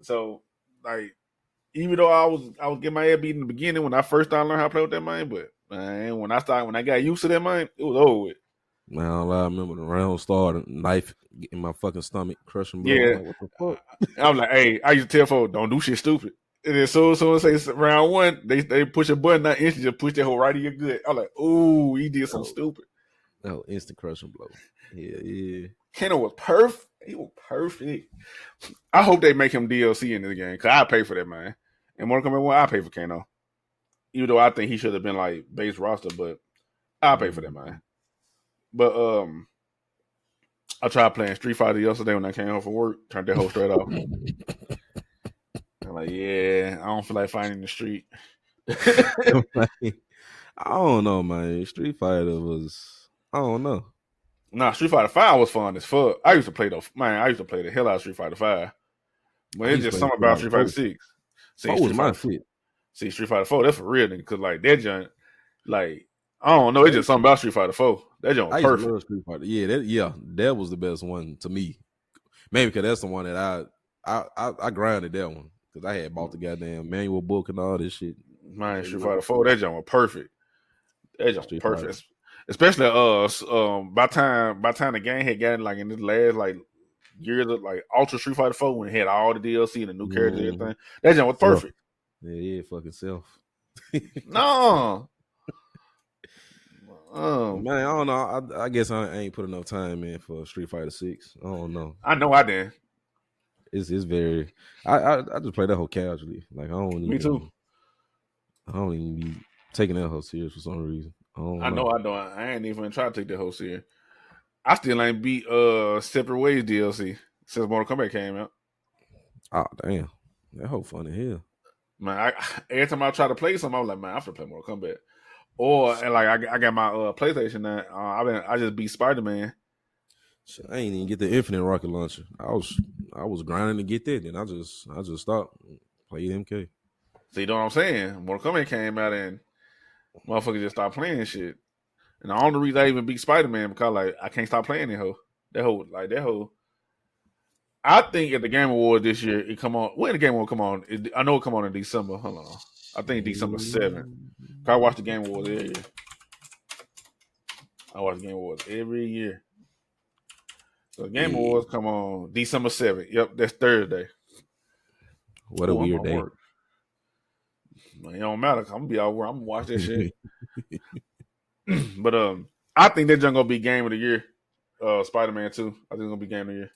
So like, even though I was getting my head beat in the beginning when I first started learning how to play with that man, but man, when I got used to that man, it was over with. Man, I remember the round started, knife in my fucking stomach, crushing blood. Yeah, like, what the fuck? I was like, hey, I used to tell folks, don't do shit stupid. And then soon as they say round one, they push a button, not instantly just push that whole right in your gut. I'm like, ooh, he did something stupid. No, instant crushing blow. Yeah. Kano was perfect. He was perfect. I hope they make him DLC in this game because I pay for that, man. And Mortal Kombat 1, I pay for Kano. Even though I think he should have been like base roster, but I'll pay for that, man. But I tried playing Street Fighter yesterday when I came home from work. Turned that whole straight off. I'm like, yeah, I don't feel like fighting in the street. I don't know, man. Street Fighter was, I don't know. Nah, Street Fighter 5 was fun as fuck. I used to play the hell out of Street Fighter 5. But it's just something about Street Fighter 6. See, was my shit. See, Street Fighter 4, that's for real, nigga. Because, like, that joint, like, I don't know. It's just something about Street Fighter 4. That joint was perfect. Love Street Fighter. Yeah, that was the best one to me. Maybe because that's the one that I grinded that one. Because I had bought the goddamn manual book and all this shit. Man, Street Fighter 4, that joint was perfect. That joint was perfect. Fighter. Especially by time the game had gotten like in this last like years of like Ultra Street Fighter 4 when it had all the DLC and the new characters and everything. That joint was perfect. Yeah, fucking self. No. Man, I don't know. I guess I ain't put enough time in for Street Fighter 6. I don't know. I know I did. It's very. I just play that whole casually. Like I don't. Me too. I don't even be taking that whole serious for some reason. I know I don't. I ain't even try to take that whole serious. I still ain't beat Separate Ways DLC since Mortal Kombat came out. Oh damn, that whole funny hell. Man, every time I try to play something, I was like, man, I have to play Mortal Kombat. And like I got my PlayStation now. I just beat Spider-Man. I ain't even get the Infinite Rocket Launcher. I was grinding to get that, then I just stopped. Played MK. See, you know what I'm saying? Mortal Kombat came out and motherfuckers just stopped playing shit. And the only reason I even beat Spider-Man because like I can't stop playing that whole. I think at the Game Awards this year it come on. When the Game Awards come on? I know it come on in December. Hold on. I think December 7th. I watch the Game Awards every year. I watch the Game Awards every year. So the Game Awards come on December 7th. Yep, that's Thursday. What a weird day. Man, it don't matter. I'm gonna be out where I'm gonna watch that shit. But I think they're just gonna be Game of the Year. Spider-Man 2. I think it's gonna be Game of the Year.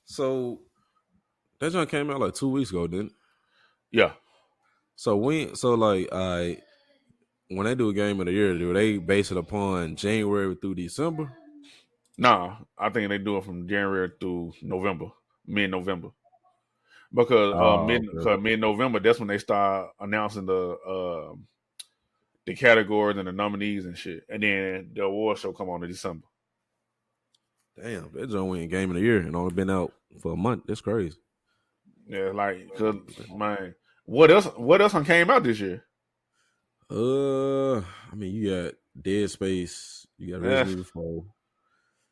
So that joint came out like 2 weeks ago, didn't it? Yeah. So when they do a Game of the Year, do they base it upon January through December? Nah, I think they do it from January through November, mid-November. Because mid-November, that's when they start announcing the categories and the nominees and shit. And then the award show come on in December. Damn, that joint went Game of the Year and only been out for a month. That's crazy. Yeah, like, cause man, what else came out this year? I mean, you got Dead Space, you got Resident Evil 4.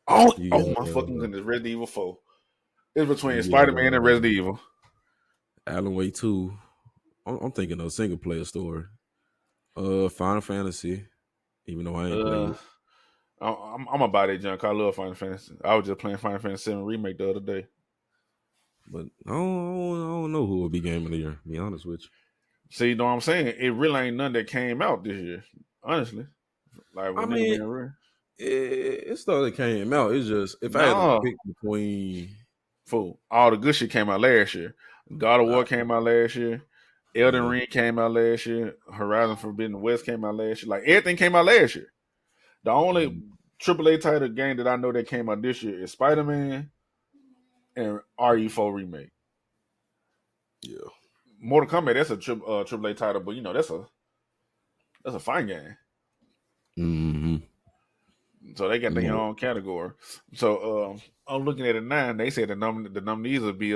Oh my fucking goodness, Resident Evil 4. It's between Spider-Man and Resident Evil. Alan Wake 2. I'm thinking of a single player story. Final Fantasy, even though I ain't played it. I'm gonna buy that junk. I love Final Fantasy. I was just playing Final Fantasy 7 Remake the other day. But I don't know who will be Game of the Year, to be honest with you. See, you know what I'm saying? It really ain't none that came out this year, honestly. Like, I mean, it's stuff that came out. It's just, if I had to pick between... all the good shit came out last year. God of War came out last year. Elden Ring came out last year. Horizon Forbidden West came out last year. Like, everything came out last year. The only AAA title game that I know that came out this year is Spider-Man and RE4 Remake. Yeah. Mortal Kombat, that's a AAA title, but you know, that's a fine game. Mm-hmm. So they got their own category. So I'm looking at it now. They said the nominees will be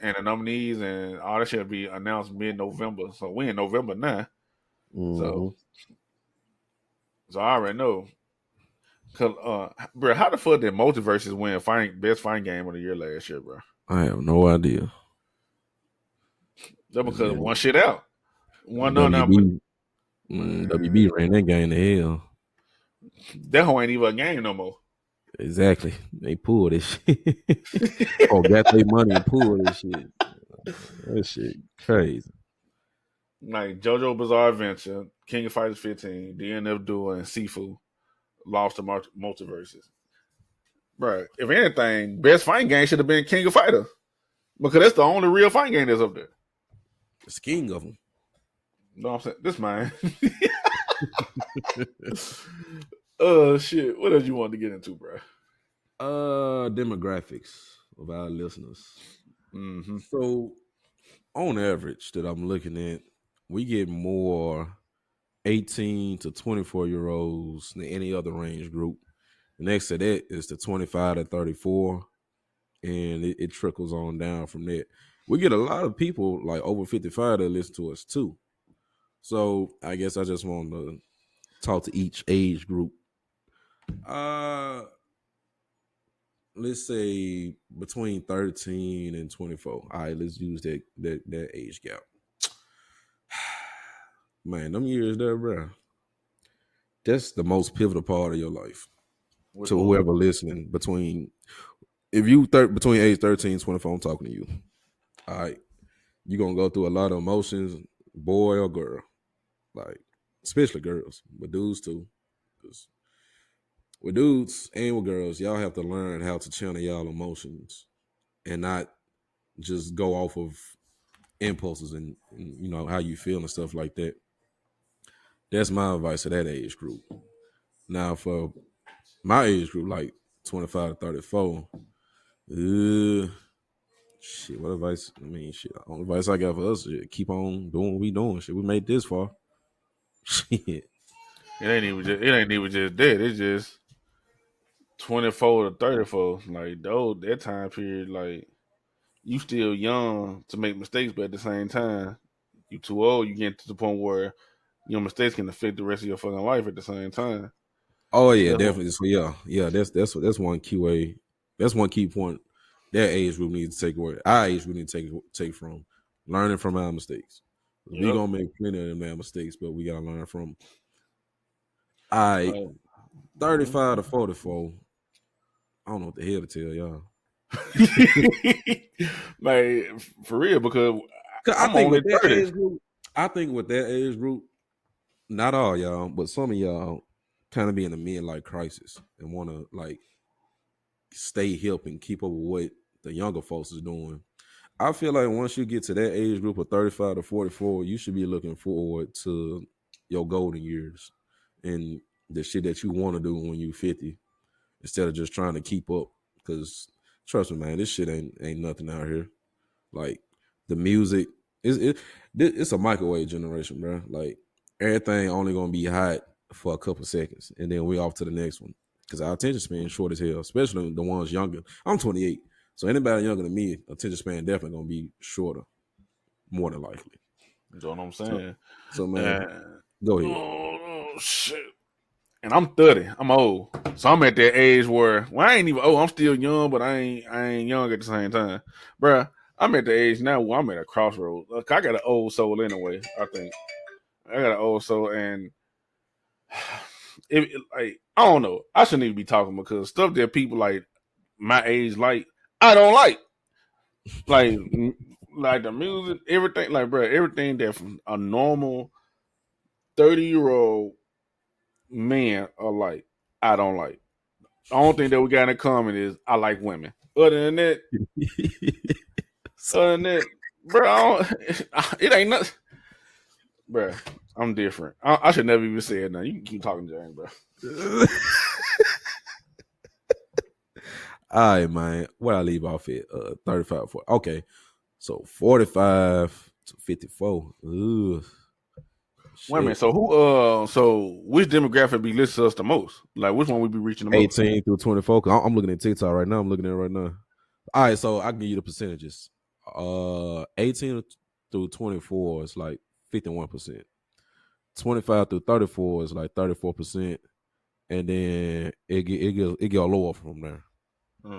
and the nominees and all that shit will be announced mid-November. So we in November now. So I already know. Cause, bro, how the fuck did Multiverses win best fighting game of the year last year, bro? I have no idea. That's because one shit out. WB ran that game to hell. That whole ain't even a game no more. Exactly. They pulled this shit. Got their money and pulled this shit. That shit crazy. Like JoJo Bizarre Adventure, King of Fighters 15, DNF Duel, and Sifu lost to Multiverses. Bro, if anything, best fighting game should have been King of Fighter. Because that's the only real fighting game that's up there. It's king of them. No, I'm saying this mine. Shit. What else you want to get into, bro? Demographics of our listeners. So, on average, that I'm looking at, we get more 18 to 24-year-olds than any other range group. The next to that is the 25 to 34, and it trickles on down from there. We get a lot of people like over 55 that listen to us too. So I guess I just want to talk to each age group. Let's say between 13 and 24. All right, let's use that age gap. Man, them years there, bro. That's the most pivotal part of your life. To whoever listening, between age 13 and 24, I'm talking to you. All right, you're gonna go through a lot of emotions, boy or girl, like especially girls, but dudes too. Because with dudes and with girls, y'all have to learn how to channel y'all emotions and not just go off of impulses and you know how you feel and stuff like that. That's my advice to that age group. Now for my age group, like 25 to 34, shit, what advice? I mean, shit, the only advice I got for us is keep on doing what we doing. Shit, we made this far. Shit. It ain't even just that. It's just 24 to 34. Like, that time period, like, you still young to make mistakes, but at the same time, you too old. You get to the point where your mistakes can affect the rest of your fucking life at the same time. Oh yeah, definitely. So yeah, that's one key way. That's one key point that age group needs to take away. Our age group need to take from learning from our mistakes. Yep. We gonna make plenty of them mistakes, but we gotta learn from. 35 to 44. I don't know what the hell to tell y'all. Like for real, because I think with that age group, not all y'all, but some of y'all kind of be in a midlife crisis and want to like stay hip and keep up with what the younger folks is doing. I feel like once you get to that age group of 35 to 44, you should be looking forward to your golden years and the shit that you want to do when you're 50 instead of just trying to keep up. Because trust me, man, this shit ain't nothing out here. Like the music, it's a microwave generation, bro. Like everything only gonna be hot for a couple seconds, and then we off to the next one. Because our attention span is short as hell, especially the ones younger. I'm 28, so anybody younger than me, attention span definitely gonna be shorter, more than likely. You know what I'm saying? So man, go ahead. Oh shit. And I'm 30. I'm old. So I'm at that age where I ain't even I'm still young, but I ain't young at the same time. Bruh, I'm at the age now where I'm at a crossroads. Look, I got an old soul anyway, I think. I got an old soul, and I don't know. I shouldn't even be talking because stuff that people like my age like, I don't like. Like the music, everything, like bro, everything that from a normal 30-year-old men are like, I don't like. The only thing that we got in common is I like women. Other than that, bro, it ain't nothing. Bro, I'm different. I should never even say it now. You can keep talking, James, bro. All right, man. Where I leave off at 35, 40. Okay, so 45 to 54. Ugh. Wait a minute. So who? So which demographic be listed us the most? Like which one we be reaching the most? 18 through 24. I'm looking at TikTok right now. I'm looking at it right now. All right, so I can give you the percentages. 18 through 24 is like 51%. 25 through 34 is like 34%, and then it get lower from there.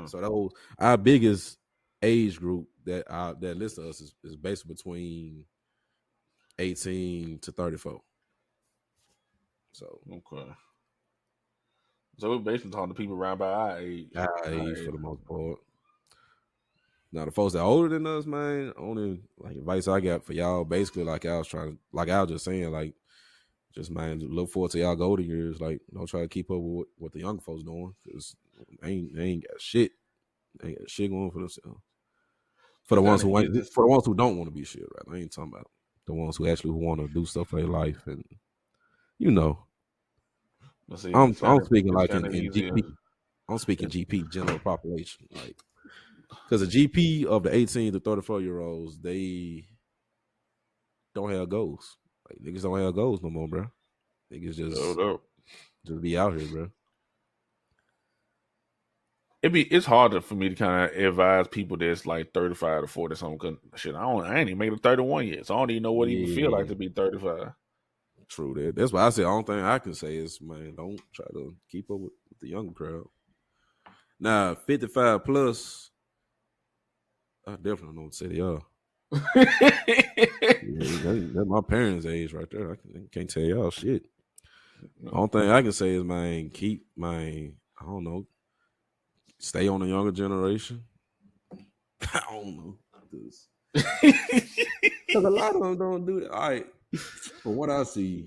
So those our biggest age group that lists us is basically between 18 to 34. So okay. So we're basically talking to people around by our age. For the most part. Now the folks that are older than us, man, only like advice I got for y'all, basically like I was just saying, like, just man, look forward to y'all golden years. Like, don't try to keep up with what the young folks doing, because they ain't got shit. They ain't got shit going for themselves. For the ones who don't want to be shit, right? I ain't talking about the ones who actually want to do stuff for their life, and you know. I'm speaking like in GP. I'm speaking GP, general population, like, because the GP of the 18 to 34-year-olds, they don't have goals. Like, niggas don't have goals no more, bro. Niggas just be out here, bro. It's harder for me to kind of advise people that's like 35 to 40 something. Cause shit, I ain't even made it 31 yet, so I don't even know what it even feel like to be 35. True that. That's why I said the only thing I can say is, man, don't try to keep up with the younger crowd. Now, 55 plus, I definitely know what to say to y'all. That's my parents' age right there. I can't tell y'all shit. The only thing I can say is, man, I don't know, stay on the younger generation. I don't know. Because a lot of them don't do that. All right. From what I see,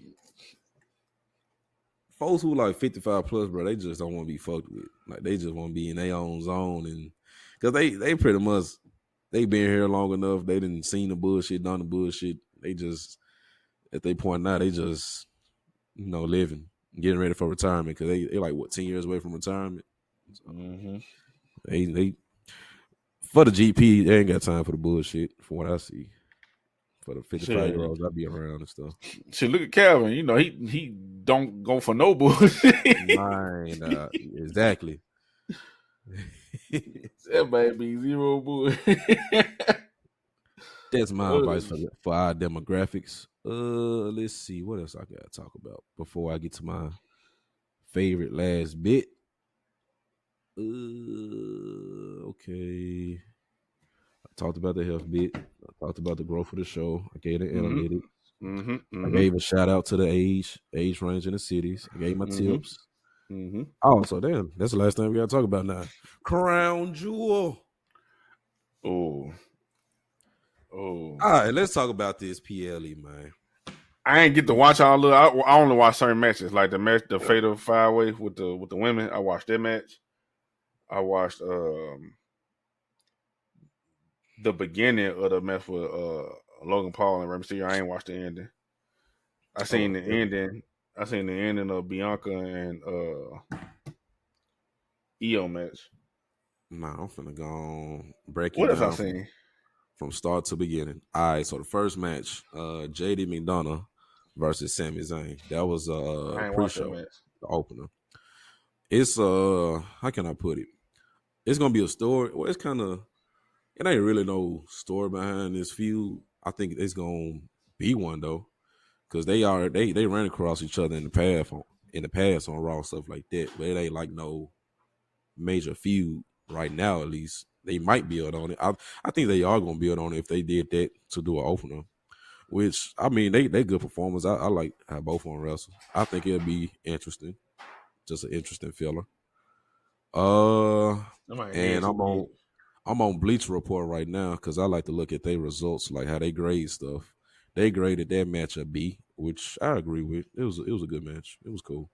folks who like 55 plus, bro, they just don't want to be fucked with. Like, they just want to be in their own zone, and because they pretty much, they been here long enough. They done seen the bullshit, done the bullshit. They just, at their point now, they just, living, getting ready for retirement, because they like, what, 10 years away from retirement. So, they for the GP, they ain't got time for the bullshit, from what I see. For the 55-year-olds, I be around and stuff. Shit, look at Calvin. He don't go for no bullshit. Exactly. That might be zero bullshit. That's my advice for our demographics. Let's see what else I gotta talk about before I get to my favorite last bit. Okay. I talked about the health bit. I talked about the growth of the show. I gave the analytics. I gave a shout out to the age range in the cities. I gave my tips. Oh, so damn, that's the last thing we gotta talk about now. Crown Jewel. Oh. All right, let's talk about this PLE, man. I ain't get to watch all of. I only watch certain matches, like the Fatal 5-Way with the women. I watched that match. I watched the beginning of the match with Logan Paul and Rey Mysterio. I ain't watched the ending. I seen the ending. I seen the ending of Bianca and Io match. Nah, I'm finna go break it down. What else I seen? From start to beginning. All right, so the first match, JD McDonough versus Sami Zayn. That was pre-show, the opener. It's how can I put it? It's gonna be a story. Well, it ain't really no story behind this feud. I think it's gonna be one though, because they ran across each other in the past on Raw, stuff like that. But it ain't like no major feud right now. At least they might build on it. I think they are gonna build on it if they did that to do an opener. Which, I mean, they good performers. I like how both of them wrestle. I think it'll be interesting. Just an interesting filler. And I'm on Bleacher Report right now because I like to look at their results, like how they grade stuff. They graded that match a B, which I agree with. It was a good match. It was cool.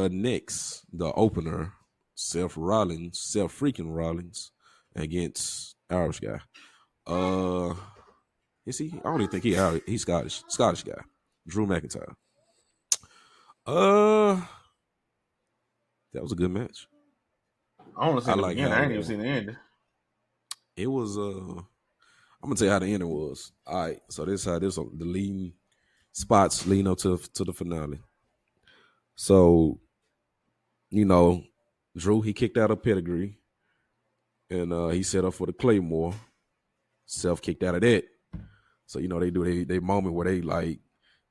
Next, the opener, Seth freaking Rollins against Irish guy. Is he? I don't even think he's Scottish guy. Drew McIntyre. That was a good match. I want to see the beginning. I ain't even seen the ending. It was I'm gonna tell you how the ending was. All right, so this is how the leading spots leading up to the finale. So, Drew, he kicked out of Pedigree, and he set up for the Claymore. Self kicked out of that. So, they do they moment where they like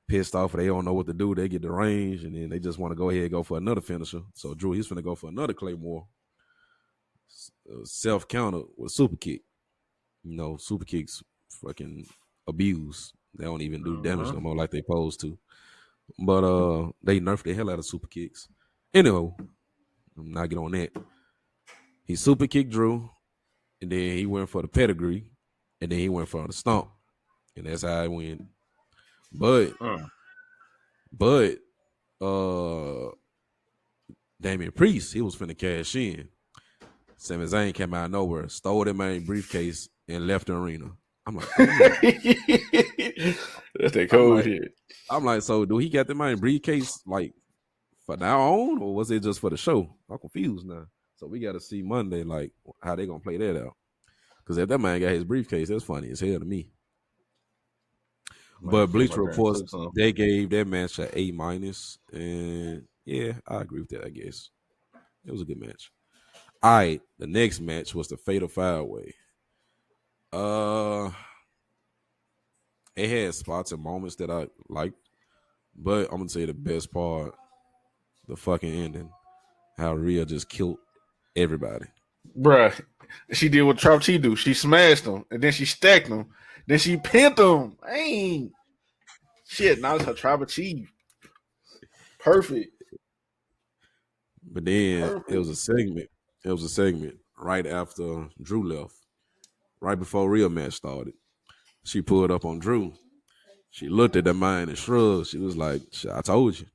pissed off or they don't know what to do. They get the range, and then they just want to go ahead and go for another finisher. So Drew, he's finna go for another Claymore. Self counter with super kick. Super kicks fucking abuse. They don't even do damage no more like they supposed to. But they nerfed the hell out of super kicks. Anyway, I'm not getting on that. He super kicked Drew, and then he went for the Pedigree, and then he went for the stomp. And that's how it went. But Damian Priest, he was finna cash in. Sami Zayn came out of nowhere, stole that main briefcase, and left the arena. I'm like, that's that cold shit. I'm like, so do he got the main briefcase like for now on, or was it just for the show? I'm confused now. So we got to see Monday, like how they gonna play that out. Because if that man got his briefcase, that's funny as hell to me. But Bleacher Reports, they gave that match an A-, and yeah, I agree with that. I guess it was a good match. All right, the next match was the Fatal 5-Way. It had spots and moments that I liked, but I'm gonna say the best part, the fucking ending, how Rhea just killed everybody. Bruh, she did what Trap Chi do. She smashed them, and then she stacked them. Then she pinned them. Dang. Shit, now it's her Tribal Chief. Perfect. But then it was a segment. It was a segment right after Drew left, right before Rhea match started. She pulled up on Drew. She looked at the man and shrugged. She was like, I told you.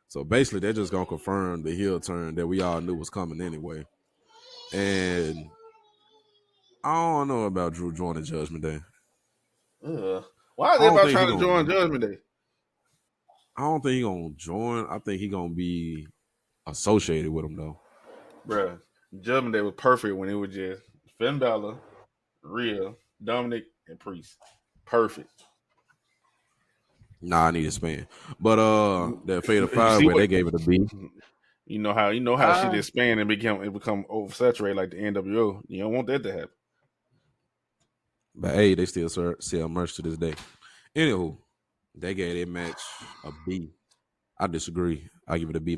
So basically, they're just going to confirm the heel turn that we all knew was coming anyway. And I don't know about Drew joining Judgment Day. Why is everybody trying to join Judgment Day? I don't think he's going to join. I think he's going to be associated with him, though. Bruh, Judgment Day was perfect when it was just Finn Balor, Rhea, Dominic, and Priest. Perfect. Nah, I need to expand. But that Fatal 5-Way, they gave it a B. You know how shit expand and become oversaturated like the NWO. You don't want that to happen. But hey, they still sell merch to this day. Anywho, they gave that match a B. I disagree. I give it a B-.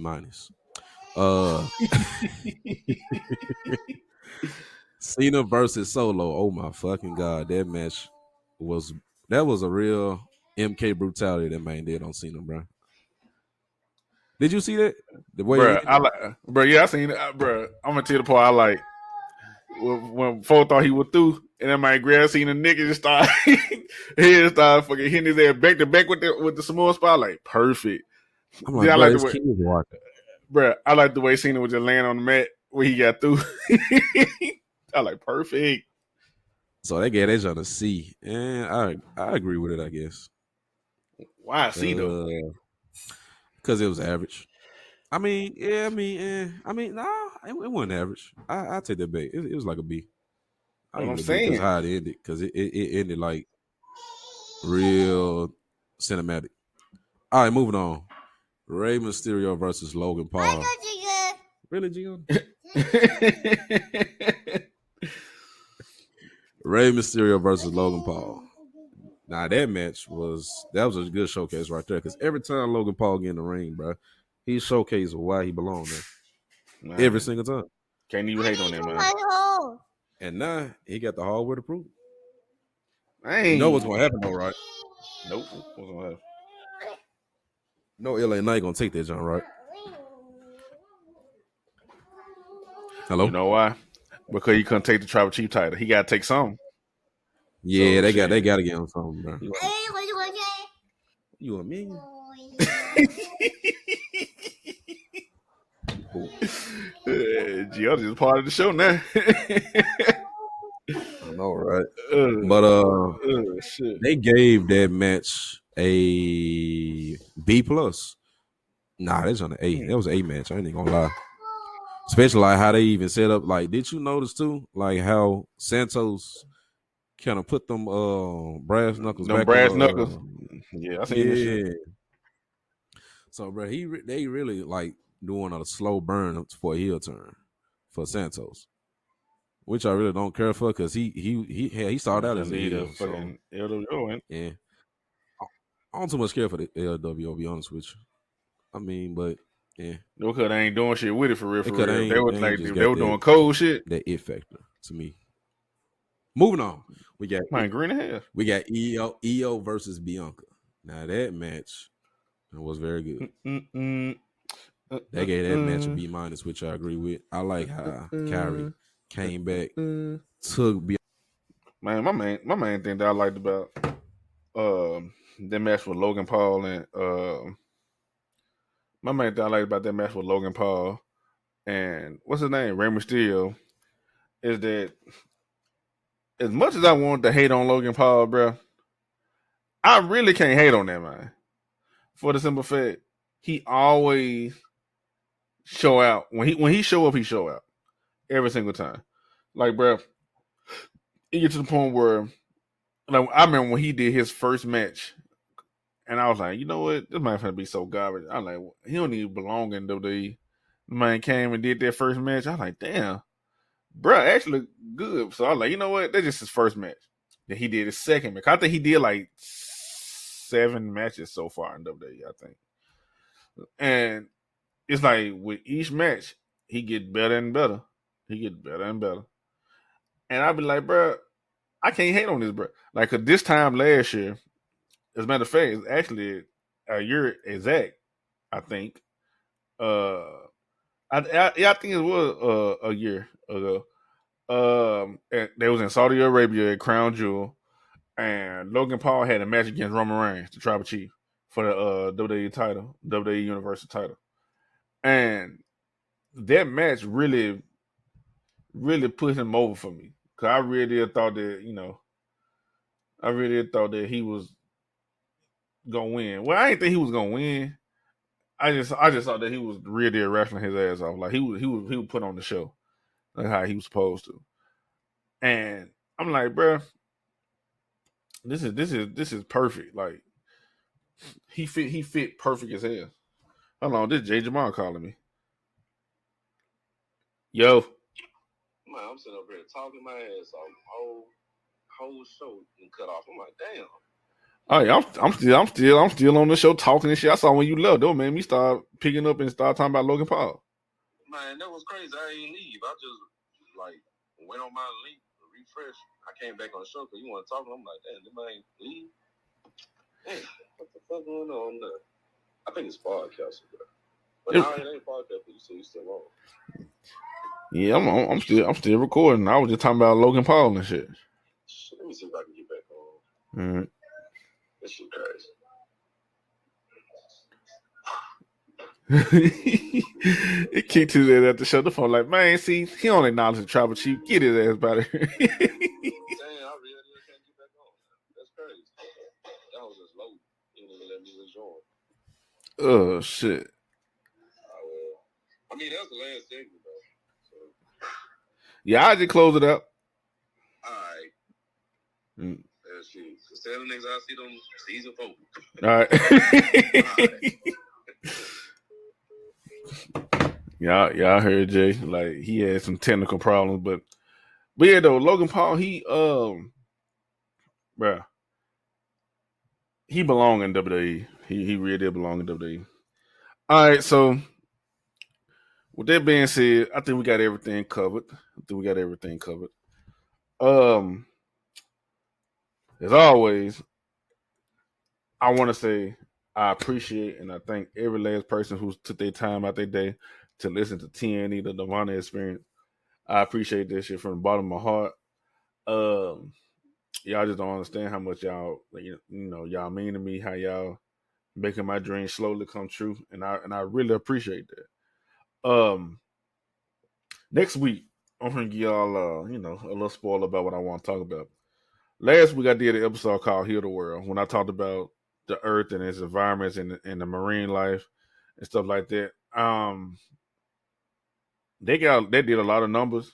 Cena versus Solo. Oh my fucking God. That match was a real MK brutality that man did on Cena, bro. Did you see that? The way yeah, I seen it. Bro, I'm gonna tell you the part I like. When folk thought he was through, and then my grab seen a nigga just start fucking hitting his ass back to back with the Samoa spot, like perfect. I'm like, I like the way, bro, I like the way Cena was just laying on the mat where he got through. I like perfect. So they gave that on a C, and I agree with it, I guess. Why C though? Because it was average. I mean, nah, it wasn't average. I take that back. It was like a B. I'm saying that's how it ended, because it ended like real cinematic. All right, moving on. Rey Mysterio versus Logan Paul. Really, Gian? Rey Mysterio versus Logan Paul. Now that match was a good showcase right there, because every time Logan Paul get in the ring, bro, he showcased why he belonged there. Man. Every single time. Can't even hate on that, man. And now he got the hardware to prove it. You know what's gonna happen though, right? Nope. What's gonna happen? No, LA Knight gonna take that, John, right? Hello? You know why? Because he couldn't take the Tribal Chief title. He gotta take some. Yeah, they gotta get him something, bro. You want me? Gio is part of the show now. I know, right? But shit. They gave that match a B+. Nah, that's on an A. That was an A match. I ain't even gonna lie. Especially like how they even set up. Like, did you notice too? Like how Santos kind of put them brass knuckles Them back brass on knuckles. Yeah, I seen this shit. So, bro, they really like doing a slow burn for a heel turn for Santos, which I really don't care for because he started out as a heel. Fucking LWO, yeah, I don't too much care for the LWO. To be honest with you, I mean, but yeah, no, cause they ain't doing shit with it for real. they They ain't just were doing cold shit. That it factor to me. Moving on, we got green and half. We got EO versus Bianca. Now that match was very good. They gave that match a B-, which I agree with. I like how Kyrie came back, took Bianca. Man, my main thing that I liked about that match with Logan Paul and my main thing I liked about that match with Logan Paul and what's his name, Rey Mysterio, is that as much as I wanted to hate on Logan Paul, bro, I really can't hate on that man. For the simple fact, he always show out. When he show up, he show out every single time. Like, bro, it gets to the point where, like, I remember when he did his first match, and I was like, you know what, this man finna be so garbage. I'm like, he don't even belong in WWE. The man came and did that first match. I was like, damn, bro, actually look good. So I was like, you know what, that's just his first match. Then he did his second match. I think he did like 7 matches so far in WWE, I think. And it's like with each match, he get better and better. He get better and better. And I'd be like, bro, I can't hate on this, bro. Like, cause this time last year, as a matter of fact, it's actually a year exact, I think. I think it was a year ago. They was in Saudi Arabia at Crown Jewel, and Logan Paul had a match against Roman Reigns, the Tribal Chief, for the WWE title, WWE Universal title. And that match really, really put him over for me. Cause I really thought that, he was gonna win. Well, I didn't think he was gonna win. I just thought that he was really wrestling his ass off. Like he would put on the show, like how he was supposed to. And I'm like, bro, this is perfect. Like he fit perfect as hell. Hold on, this is Jay Jamal calling me. Yo. Man, I'm sitting up here talking my ass off. Whole show and cut off. I'm like, damn. Oh yeah, I'm still on the show talking and shit. I saw when you left, though, man. Me start picking up and start talking about Logan Paul. Man, that was crazy. I ain't leave. I just like went on my link, refresh. I came back on the show because you want to talk. I'm like, damn, this man ain't leave. Damn, what the fuck going on there? I think it's podcast, bro. But now it ain't podcast. You say you still on. Yeah, I'm still recording. I was just talking about Logan Paul and shit. Let me see if I can get back on. All right. This shit crazy. It kicked his ass at the show. The phone like, man, see, he don't acknowledge the Tribal Chief. Get his ass about it. Damn, I really can't get back on. That's crazy. That was just low. You didn't even let me rejoin. Oh shit. I mean, that was the last segment, though. So. Yeah, I just close it up. All right. That's shit. So 7 niggas I see them season 4. All right. Y'all heard Jay. Like, he had some technical problems, but yeah, though, Logan Paul, he belong in WWE. He really did belong in WWE. All right, so with that being said, I think we got everything covered. As always, I want to say I appreciate and I thank every last person who took their time out their day to listen to TNE, the Nirvana Experience. I appreciate this shit from the bottom of my heart. Y'all just don't understand how much y'all, y'all mean to me, how y'all making my dreams slowly come true, and I really appreciate that. Next week, I'm gonna give y'all a little spoiler about what I want to talk about. Last week I did an episode called Heal the World when I talked about the earth and its environments and the marine life and stuff like that. They did a lot of numbers.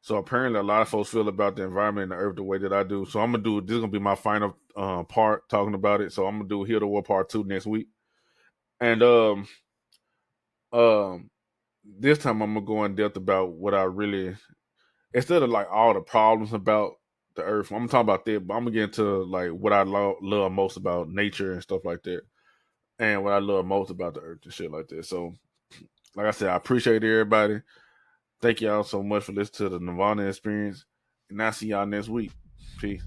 So apparently, a lot of folks feel about the environment and the earth the way that I do. So I'm gonna do. This is gonna be my final part talking about it. So I'm gonna do Heal the World Part 2 next week. And this time I'm gonna go in depth about what I really, instead of like all the problems about the earth, I'm gonna talk about that, but I'm gonna get into like what I love most about nature and stuff like that, and what I love most about the earth and shit like that. So, like I said, I appreciate everybody. Thank y'all so much for listening to the Nirvana Experience, and I'll see y'all next week. Peace.